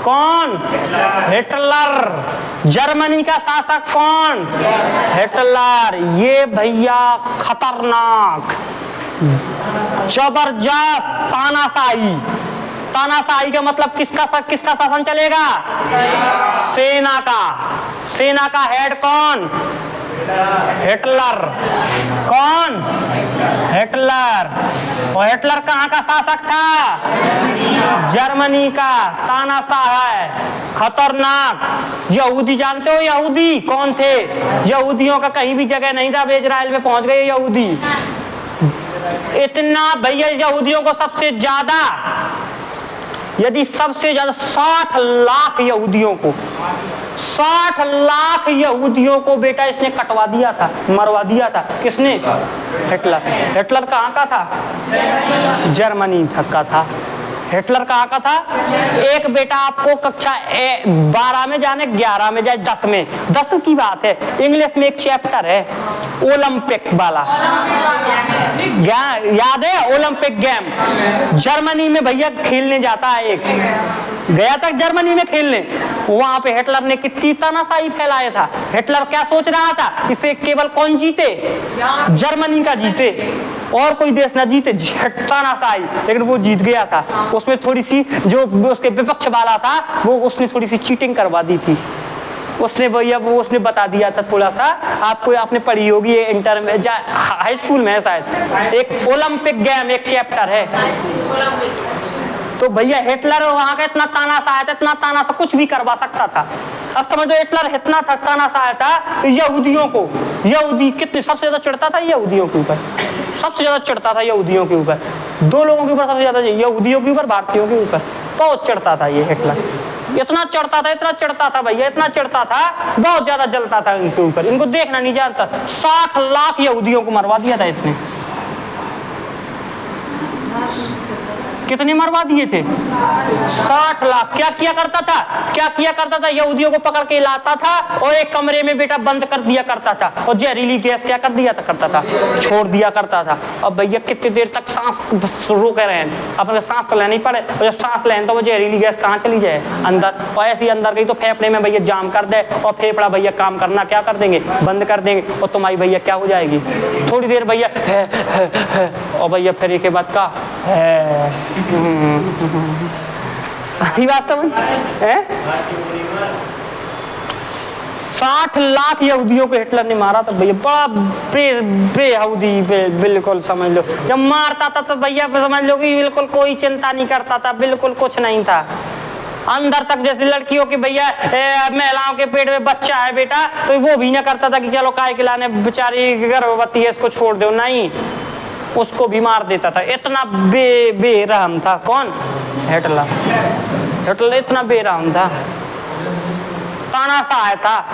[SPEAKER 1] कौन? हिटलर। जर्मनी का शासक कौन? हिटलर। ये भैया खतरनाक, जबरदस्त तानाशाही। तानाशाही का मतलब किसका शासन चलेगा? सेना का। सेना का हेड कौन? हिटलर। कौन? हिटलर। और हिटलर कहाँ का शासक था? जर्मनी का। तानाशाह है, खतरनाक। यहूदी जानते हो? यहूदी कौन थे? यहूदियों का कहीं भी जगह नहीं था, इजराइल में पहुंच गए यहूदी। इतना भैया यहूदियों को सबसे ज्यादा, यदि सबसे ज्यादा 60 लाख यहूदियों को, 60 लाख यहूदियों को बेटा इसने कटवा दिया था, मरवा दिया था। किसने? हिटलर। हिटलर कहाँ का था? जर्मनी का था। हिटलर कहाँ का था? एक बेटा आपको कक्षा 12 में जाने, 11 में जाए, 10 में, 10 की बात है, इंग्लिश में एक चैप्टर है ओलंपिक वाला, याद है? ओलंपिक गेम जर्मनी में भैया खेलने जाता है, एक गया तक जर्मनी में खेलने। वहां पे हिटलर ने कितनी तानाशाही फैलाया था। हिटलर क्या सोच रहा था? इसे केवल कौन जीते? जर्मनी का जीते, और कोई देश ना जीते, तानाशाही। लेकिन वो जीत गया था। उसमें थोड़ी सी जो उसके विपक्ष वाला था वो उसने थोड़ी सी चीटिंग करवा दी थी। उसने भैया वो उसने बता दिया था थोड़ा सा, आपको आपने पढ़ी होगी इंटर में, हाई स्कूल में है शायद, एक ओलंपिक गेम एक चैप्टर है। तो भैया हिटलर वहां का इतना तानाशाह था, इतना तानाशाह, कुछ भी करवा सकता था। अब समझो हिटलर इतना तानाशाह था यहूदियों को। यहूदी कितने सबसे ज्यादा चिढ़ता था यहूदियों के ऊपर, सबसे ज्यादा चिढ़ता था यहूदियों के ऊपर। दो लोगों के ऊपर सबसे ज्यादा, यहूदियों के ऊपर, भारतीयों के ऊपर बहुत चिढ़ता था ये हिटलर। इतना चढ़ता था, इतना चढ़ता था भैया, इतना चढ़ता था, बहुत ज्यादा जलता था इनके ऊपर। इनको देखना नहीं जानता। 60 लाख यहूदियों को मरवा दिया था इसने। कितने मरवा दिए थे? 60 लाख। क्या किया करता था? क्या किया करता था? यहूदियों को पकड़ के लाता था और एक कमरे में बेटा बंद कर दिया करता था, और जहरीली गैस क्या कर दिया करता था? छोड़ दिया करता था। अब भैया कितनी देर तक सांस रोक रहे हैं? अपने सांस तो लेनी पड़े, और जब सांस लें तो वो जहरीली गैस कहाँ चली जाए? अंदर। और ऐसी अंदर गई तो फेफड़े में भैया जाम कर दे, और फेफड़ा भैया काम करना क्या कर देंगे? बंद कर देंगे, और तुम्हारी भैया क्या हो जाएगी? थोड़ी देर भैया और भैया फिर एक बाद का बात समझ है? 60 लाख यहूदियों को हिटलर ने मारा था भैया। बड़ा बेहूदी बिल्कुल समझ लो। जब मारता था तो भैया समझ लो कि बिल्कुल कोई चिंता नहीं करता था, बिल्कुल कुछ नहीं था। अंदर तक जैसे लड़कियों के भैया महिलाओं के पेट में बच्चा है बेटा, तो वो भी ना करता था कि चलो काय खिलाने, बेचारी गर्भवती है इसको छोड़ दो। नहीं, उसको भी मार देता था। इतना बेरहम था। कौन? हिटलर। हिटलर इतना बेरहम था, तानाशाह था।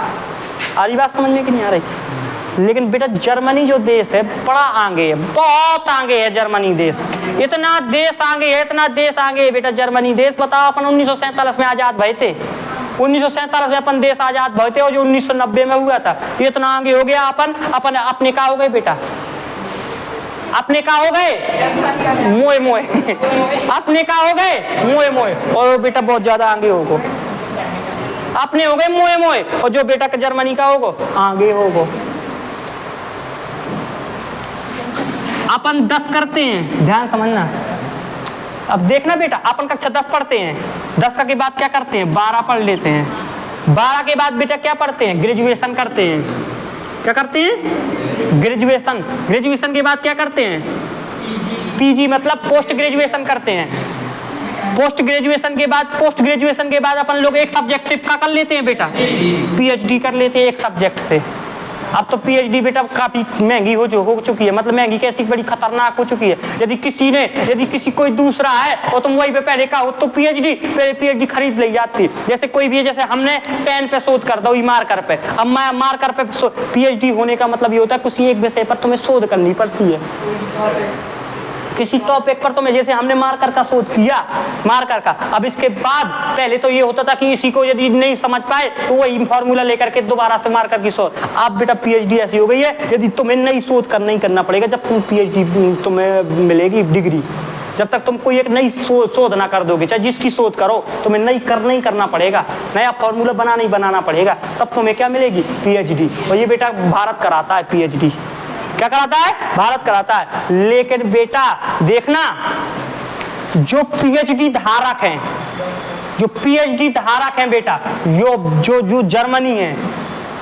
[SPEAKER 1] आरी बात समझ में कि नहीं आ रही? लेकिन बेटा जर्मनी जो देश है बड़ा आगे है, बहुत आगे है जर्मनी देश। इतना देश आगे है, इतना देश आगे है बेटा जर्मनी देश। बताओ अपन 1947 में आजाद भये थे, 1947 में अपन देश आजाद भये थे, और जो 1990 में हुआ था इतना आगे हो गया। अपन अपने का हो गए बेटा, अपने का हो गए मोए मोए अपने का हो गए मोए मोए, और बेटा बहुत ज्यादा आगे होगो। अपने हो गए मोए मोए, और जो बेटा जर्मनी का होगो आगे होगो। अपन 10 करते हैं, ध्यान समझना। अब देखना बेटा, अपन कक्षा 10 पढ़ते हैं, 10 के बाद क्या करते हैं? 12 पढ़ लेते हैं। 12 के बाद बेटा क्या पढ़ते हैं? ग्रेजुएशन करते हैं। क्या करते हैं? ग्रेजुएशन। ग्रेजुएशन के बाद क्या करते हैं? पीजी मतलब पोस्ट ग्रेजुएशन करते हैं। पोस्ट ग्रेजुएशन के बाद अपन लोग एक सब्जेक्ट से क्या कर लेते हैं बेटा? पीएचडी कर लेते हैं एक सब्जेक्ट से। अब तो पीएचडी बेटा काफी महंगी हो चुकी है। मतलब महंगी कैसी, बड़ी खतरनाक हो चुकी है। यदि किसी कोई दूसरा है और तुम वही पे पहले का हो तो पीएचडी खरीद ली जाती। जैसे कोई भी है, जैसे हमने पेन पे शोध कर दो मार्कर पे। अब मार्कर पे पीएचडी होने का मतलब ये होता है किसी एक विषय पर तुम्हें शोध करनी पड़ती है, किसी टॉपिक पर तुम्हें। जैसे हमने मार्कर का शोध किया, मार्कर का। अब इसके बाद पहले तो ये होता था कि इसी को यदि नहीं समझ पाए तो वही फॉर्मूला लेकर के दोबारा से मार्कर की शोध। अब बेटा पीएचडी ऐसी हो गई है, यदि तुम्हें नई शोध करना पड़ेगा। जब तुम पीएचडी तुम्हें मिलेगी डिग्री, जब तक तुम कोई एक नई शोध ना कर दोगे, चाहे जिसकी शोध करो, तुम्हें नई करना पड़ेगा, नया फॉर्मूला बनाना पड़ेगा, तब तुम्हें क्या मिलेगी? पीएचडी। और ये बेटा भारत कराता है पीएचडी। क्या कराता है? भारत कराता है। लेकिन बेटा देखना, जो पीएचडी धारक हैं बेटा, जो जर्मनी है,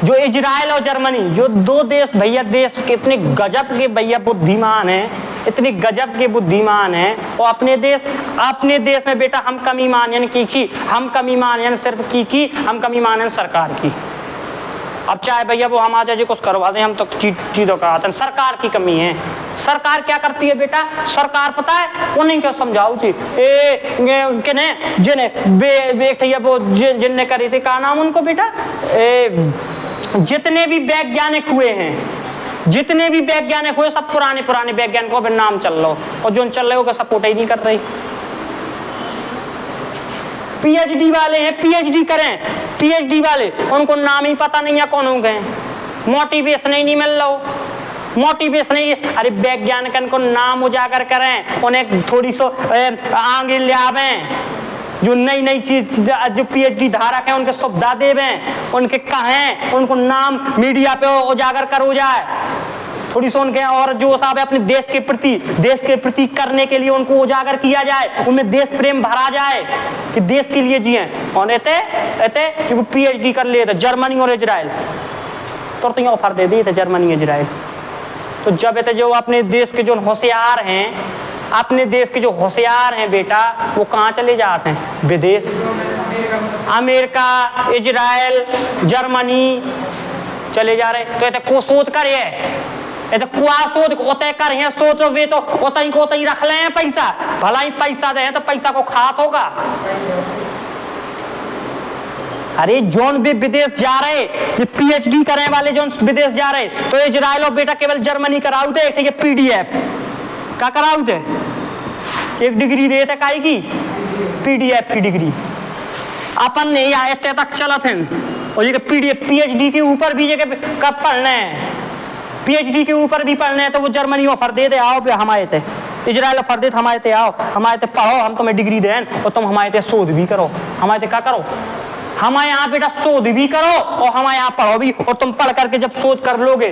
[SPEAKER 1] जो इजराइल और जर्मनी, जो दो देश भैया, देश कितने गजब के भैया बुद्धिमान हैं, इतने गजब के बुद्धिमान हैं। और अपने देश में बेटा हम कमी मानन सिर्फ की हम कमी मानन सरकार की। अब चाहे भैया वो हम आ जाए कुछ करवा दें, हम तो चीजों का आते हैं। सरकार की कमी है। सरकार क्या करती है बेटा? सरकार पता है वो नहीं क्या समझाऊ थी जिनने करी थी, क्या नाम उनको बेटा? जितने भी वैज्ञानिक हुए सब पुराने वैज्ञानिकों पर नाम चल रहा हो, और जो चल रहे हो सपोर्ट ही नहीं कर रही। पीएचडी वाले हैं, पीएचडी करें, पीएचडी वाले उनको नाम ही पता नहीं है कौन हो गए। मोटिवेशन ही नहीं मिल रहा, मोटिवेशन नहीं। अरे वैज्ञानिक को नाम उजागर करें, उन्हें थोड़ी सो आगे ले आवें, जो नई चीज, जो पीएचडी धारक है उनके सुविधा देवें, उनके कहें, उनको नाम मीडिया पे उजागर करो जाए, थोड़ी सी उनके और जो साहब अपने देश के प्रति करने के लिए उनको उजागर किया जाए, उनमें देश प्रेम भरा जाए कि देश के लिए जिए। और क्योंकि पीएचडी कर लिए थे जर्मनी और इजराइल, तो ऑफर दे दिए थे जर्मनी इजराइल। तो जब जो अपने देश के जो होशियार हैं, बेटा वो कहाँ चले जाते हैं? विदेश, अमेरिका, इजराइल, जर्मनी चले जा रहे। तो को शोध कर सोच वे तो उतई रख ले हैं पैसा, भला ही पैसा दे तो पैसा को खात होगा। अरे जोन भी विदेश जा रहे, ये पीएचडी करने वाले जोन विदेश जा रहे, तो इजराइल और बेटा केवल जर्मनी कराऊ थे। एक थे ये पीडीएफ का कराऊ थे, एक डिग्री देते काई की? पीडीएफ की डिग्री। अपन ने यहाँ इतने तक चला थे, और ये पीडीएफ पीएचडी के ऊपर भी ये कब पढ़ने हैं, पीएचडी के ऊपर भी पढ़ने हैं, तो वो जर्मनी ऑफर दे दे, आओ हमारे थे। इजराइल ऑफर दे, हमारे थे आओ, हमारे थे पढ़ो, हम तुम्हें डिग्री दें, और तुम हमारे थे शोध भी करो। हमारे थे क्या करो? हमारे यहाँ बेटा शोध भी करो और हमारे यहाँ पढ़ो भी, और तुम पढ़ करके जब शोध कर लोगे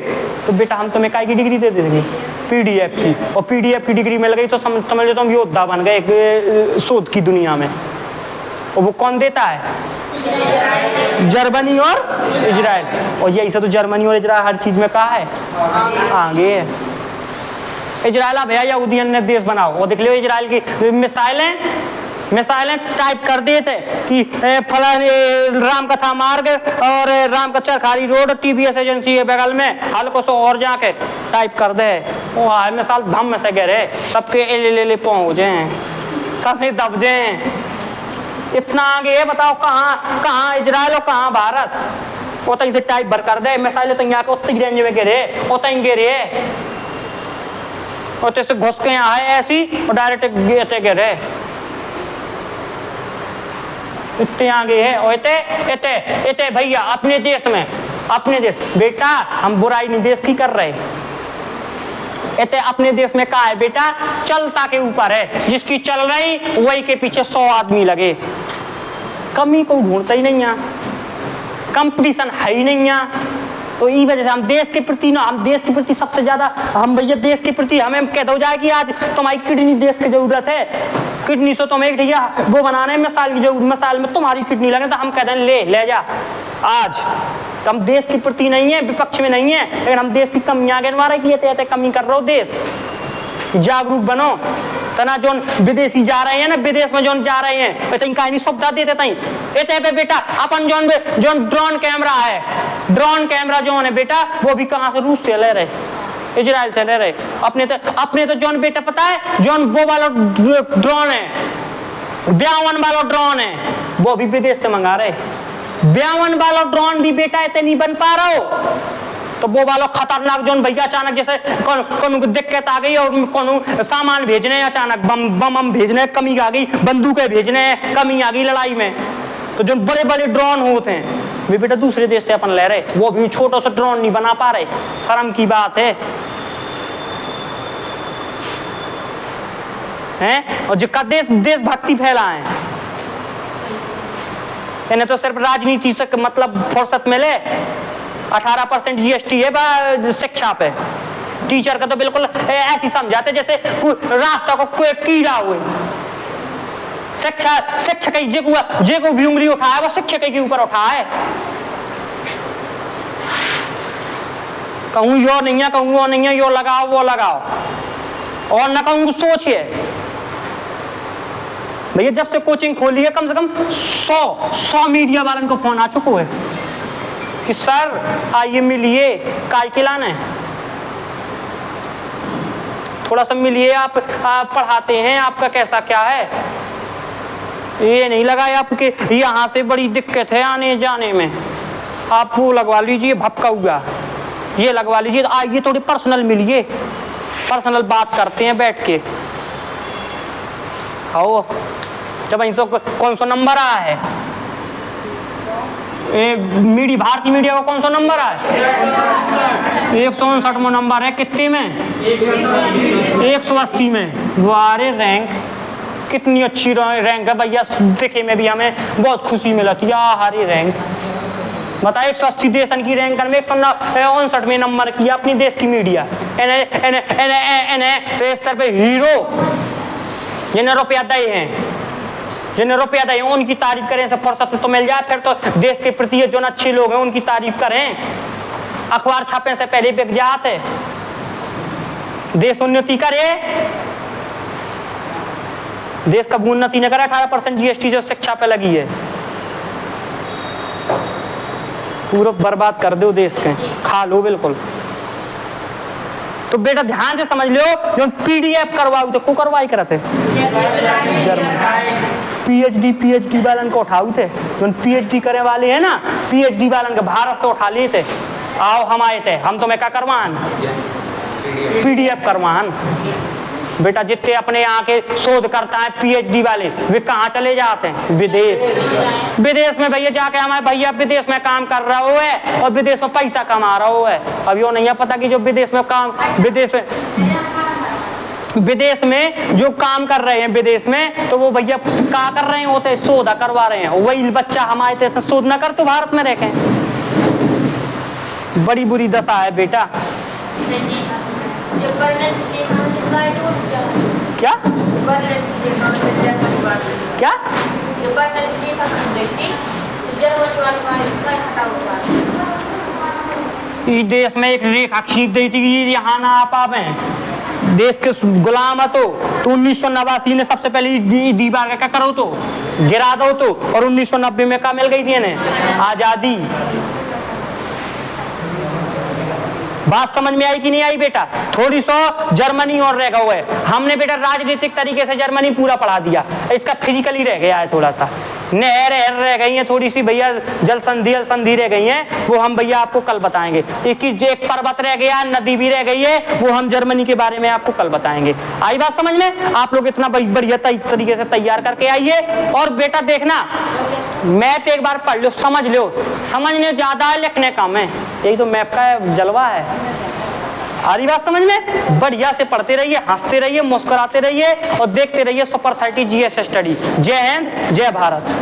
[SPEAKER 1] तो बेटा हम तुम्हें काय की डिग्री दे देंगे? पीडीएफ की। और पीडीएफ की डिग्री मिल गई तो समझ लो तुम योद्धा बन गए शोध की दुनिया में। और वो कौन देता है? जर्मनी और इजराइल। और यही से तो जर्मनी और इजराइल हर चीज में कहा है आगे है। इजराइल भैया यहूदियन ने देश बनाओ, और देख लो इजराइल की मिसाइलें टाइप कर देते कि राम कथा मार्ग और राम कथा खारी रोड टीबीएस एजेंसी है बगल में, हल्को सो और जाके टाइप कर दे वो हाय मिसाल धम से गिरे, सबके ले पहुंचे हैं, सभी दबजे हैं। इतना आगे है, बताओ कहाँ कहाँ इजराइल और कहाँ भारत। वो तो इसे टाइप भर कर दे मिसाइल, तो यहाँ के उतनी रेंज में गिरे, उतना गिरे, और तो घुस के यहाँ है ऐसी और डायरेक्ट गिरते गिरे। इतने आगे है। और इते इते इते भैया अपने देश में, अपने देश बेटा हम बुराई नहीं देश की कर रहे, इते अपने देश में कहा है बेटा, चलता के ऊपर है, जिसकी चल रही वही के पीछे 100 आदमी लगे, कमी को ढूंढता ही नहीं है, कंपटीशन है ही नहीं है। तो इस वजह से हम देश के प्रति ना, हम देश के प्रति सबसे ज्यादा, हम भैया देश के प्रति हमें कह दो जाए कि आज तुम्हारी किडनी देश की जरूरत है, किडनी से तुम्हें भैया वो बनाने में मिसाल की जरूरत, मिसाल में तुम्हारी किडनी लगे तो हम कह दें ले जा आज। तो हम देश के प्रति नहीं है, विपक्ष में नहीं है, लेकिन हम देश की कमियां गिनवा रहे कि ये कमी कर रहे हो। देश जागरूक बनो, तना जो विदेशी जा रहे हैं ना, विदेश में जो जा रहे हैं तो इनका नहीं सुविधा देते तई इतने पे बेटा अपन जो ड्रोन कैमरा है, ड्रोन कैमरा जो है बेटा वो भी कहाँ से, रूस से ले रहे, इजराइल से ले रहे। अपने तो जोन बेटा पता है जोन वो वाला ड्रोन है, 52 वाला ड्रोन है, वो भी विदेश से मंगा रहे। 52 वाला ड्रोन भी बेटा इतने नहीं बन पा रहा हो, तो वो वाला खतरनाक जोन भैया अचानक जैसे कौन दिक्कत आ गई और कौन सामान भेजने अचानक बम भेजने कमी आ गई, बंदूकें भेजने कमी आ गई लड़ाई में, तो जो बड़े बड़े ड्रोन होते हैं वे बेटा दूसरे देश से अपन ले रहे, वो भी छोटा सा ड्रोन नहीं बना पा रहे। शर्म की बात है हैं? और जिसका देशभक्ति फैला है, इन्हें तो सिर्फ राजनीति से मतलब फुर्सत मिले। 18% GST है शिक्षा पे, टीचर का तो बिल्कुल ऐसी समझाते जैसे रास्ता को कोई कीड़ा हुए। शिक्षक जे को भी उंगली उठाया वो शिक्षक के ऊपर उठाए, कहूँ यो नहीं है, कहूँ वो नहीं है, यो लगाओ वो लगाओ, और न कहूँ सोचिए भैया जब से कोचिंग खोली है कम से कम 100 मीडिया वालों को फोन आ चुका है कि सर आइए मिलिए, काय खिलाना है, थोड़ा सा मिलिए, आप पढ़ाते हैं, आपका कैसा क्या है, ये नहीं लगा आपके यहाँ से बड़ी दिक्कत है आने जाने में, आप वो लगवा लीजिए भपका हुआ, ये लगवा लीजिए, तो आइए थोड़ी पर्सनल मिलिए, पर्सनल बात करते हैं बैठ के। आओ जब इनसे कौन सा नंबर आया है, भारतीय मीडिया का कौन सा नंबर है, 159 नंबर है, कितने में 180 में। वारे रैंक कितनी अच्छी रैंक है भैया, दिखे में भी हमें बहुत खुशी मिलती है। हरी रैंक बता 180 देशन की रैंक में 159 में नंबर किया अपनी देश की मीडिया। स्तर पे हीरो जिन्हें रुपया दे हैं, जिन्हें रुपया दे उनकी तारीफ करें, सब फुर्सत तो मिल जाए, फिर तो देश के प्रति जो अच्छे लोग हैं उनकी तारीफ करें, अखबार छापने से पहले बिक जाते, देश उन्नति करे, देश कब उन्नति न करे। 18% GST जो शिक्षा पे लगी है पूरा बर्बाद कर दो देश के, खा लो बिल्कुल। तो बेटा ध्यान से समझ लो, जो PDF करवाओ तो को करवाई करते PhD वालन को उठाऊ थे, जो PhD करे वाले हैं ना, PhD वालन के भारत से उठा लिए थे, आओ हम आए थे, हम तुम्हें क्या करवान, PDF करवान। बेटा जितने अपने यहाँ के शोध करता है PhD वाले वे कहाँ चले जाते हैं, विदेश। विदेश में भैया जाके हमारे भैया विदेश में काम कर रहा है और विदेश में पैसा कमा रहा है। अब यो नहीं है पता कि जो विदेश में काम, विदेश में जो काम कर रहे हैं विदेश में, तो वो भैया क्या कर रहे हैं, होते शोध करवा रहे हैं। वही बच्चा हमारे देश में शोध न कर तो भारत में रखे, बड़ी बुरी दशा है बेटा। क्या क्या इस देश में एक रेखा खींच दी थी कि यहाँ ना आ पावे, देश के गुलाम है तो 1989 ने सबसे पहले दीवार का क्या करो तो गिरा दो तो, और 1990 में क्या मिल गई थी इन्हें, आजादी। बात समझ में आई कि नहीं आई बेटा? थोड़ी सो जर्मनी और रह गया है, हमने बेटा राजनीतिक तरीके से जर्मनी पूरा पढ़ा दिया, इसका फिजिकली रह गया है थोड़ा सा। नहर रह गई है थोड़ी सी भैया, जल संधि रह गई है, वो हम भैया आपको कल बताएंगे। एक पर्वत रह गया, नदी भी रह गई है, वो हम जर्मनी के बारे में आपको कल बताएंगे। आई बात समझ में? आप लोग इतना बढ़िया तरीके से तैयार करके आइए। और बेटा देखना, मैप एक बार पढ़ लो, समझ लो, समझने ज्यादा है लिखने कम है, यही तो मैप का जलवा है। आ रही बात समझ में? बढ़िया से पढ़ते रहिए, हंसते रहिए, मुस्कुराते रहिए और देखते रहिए सुपर 30 GS स्टडी। जय हिंद, जय भारत।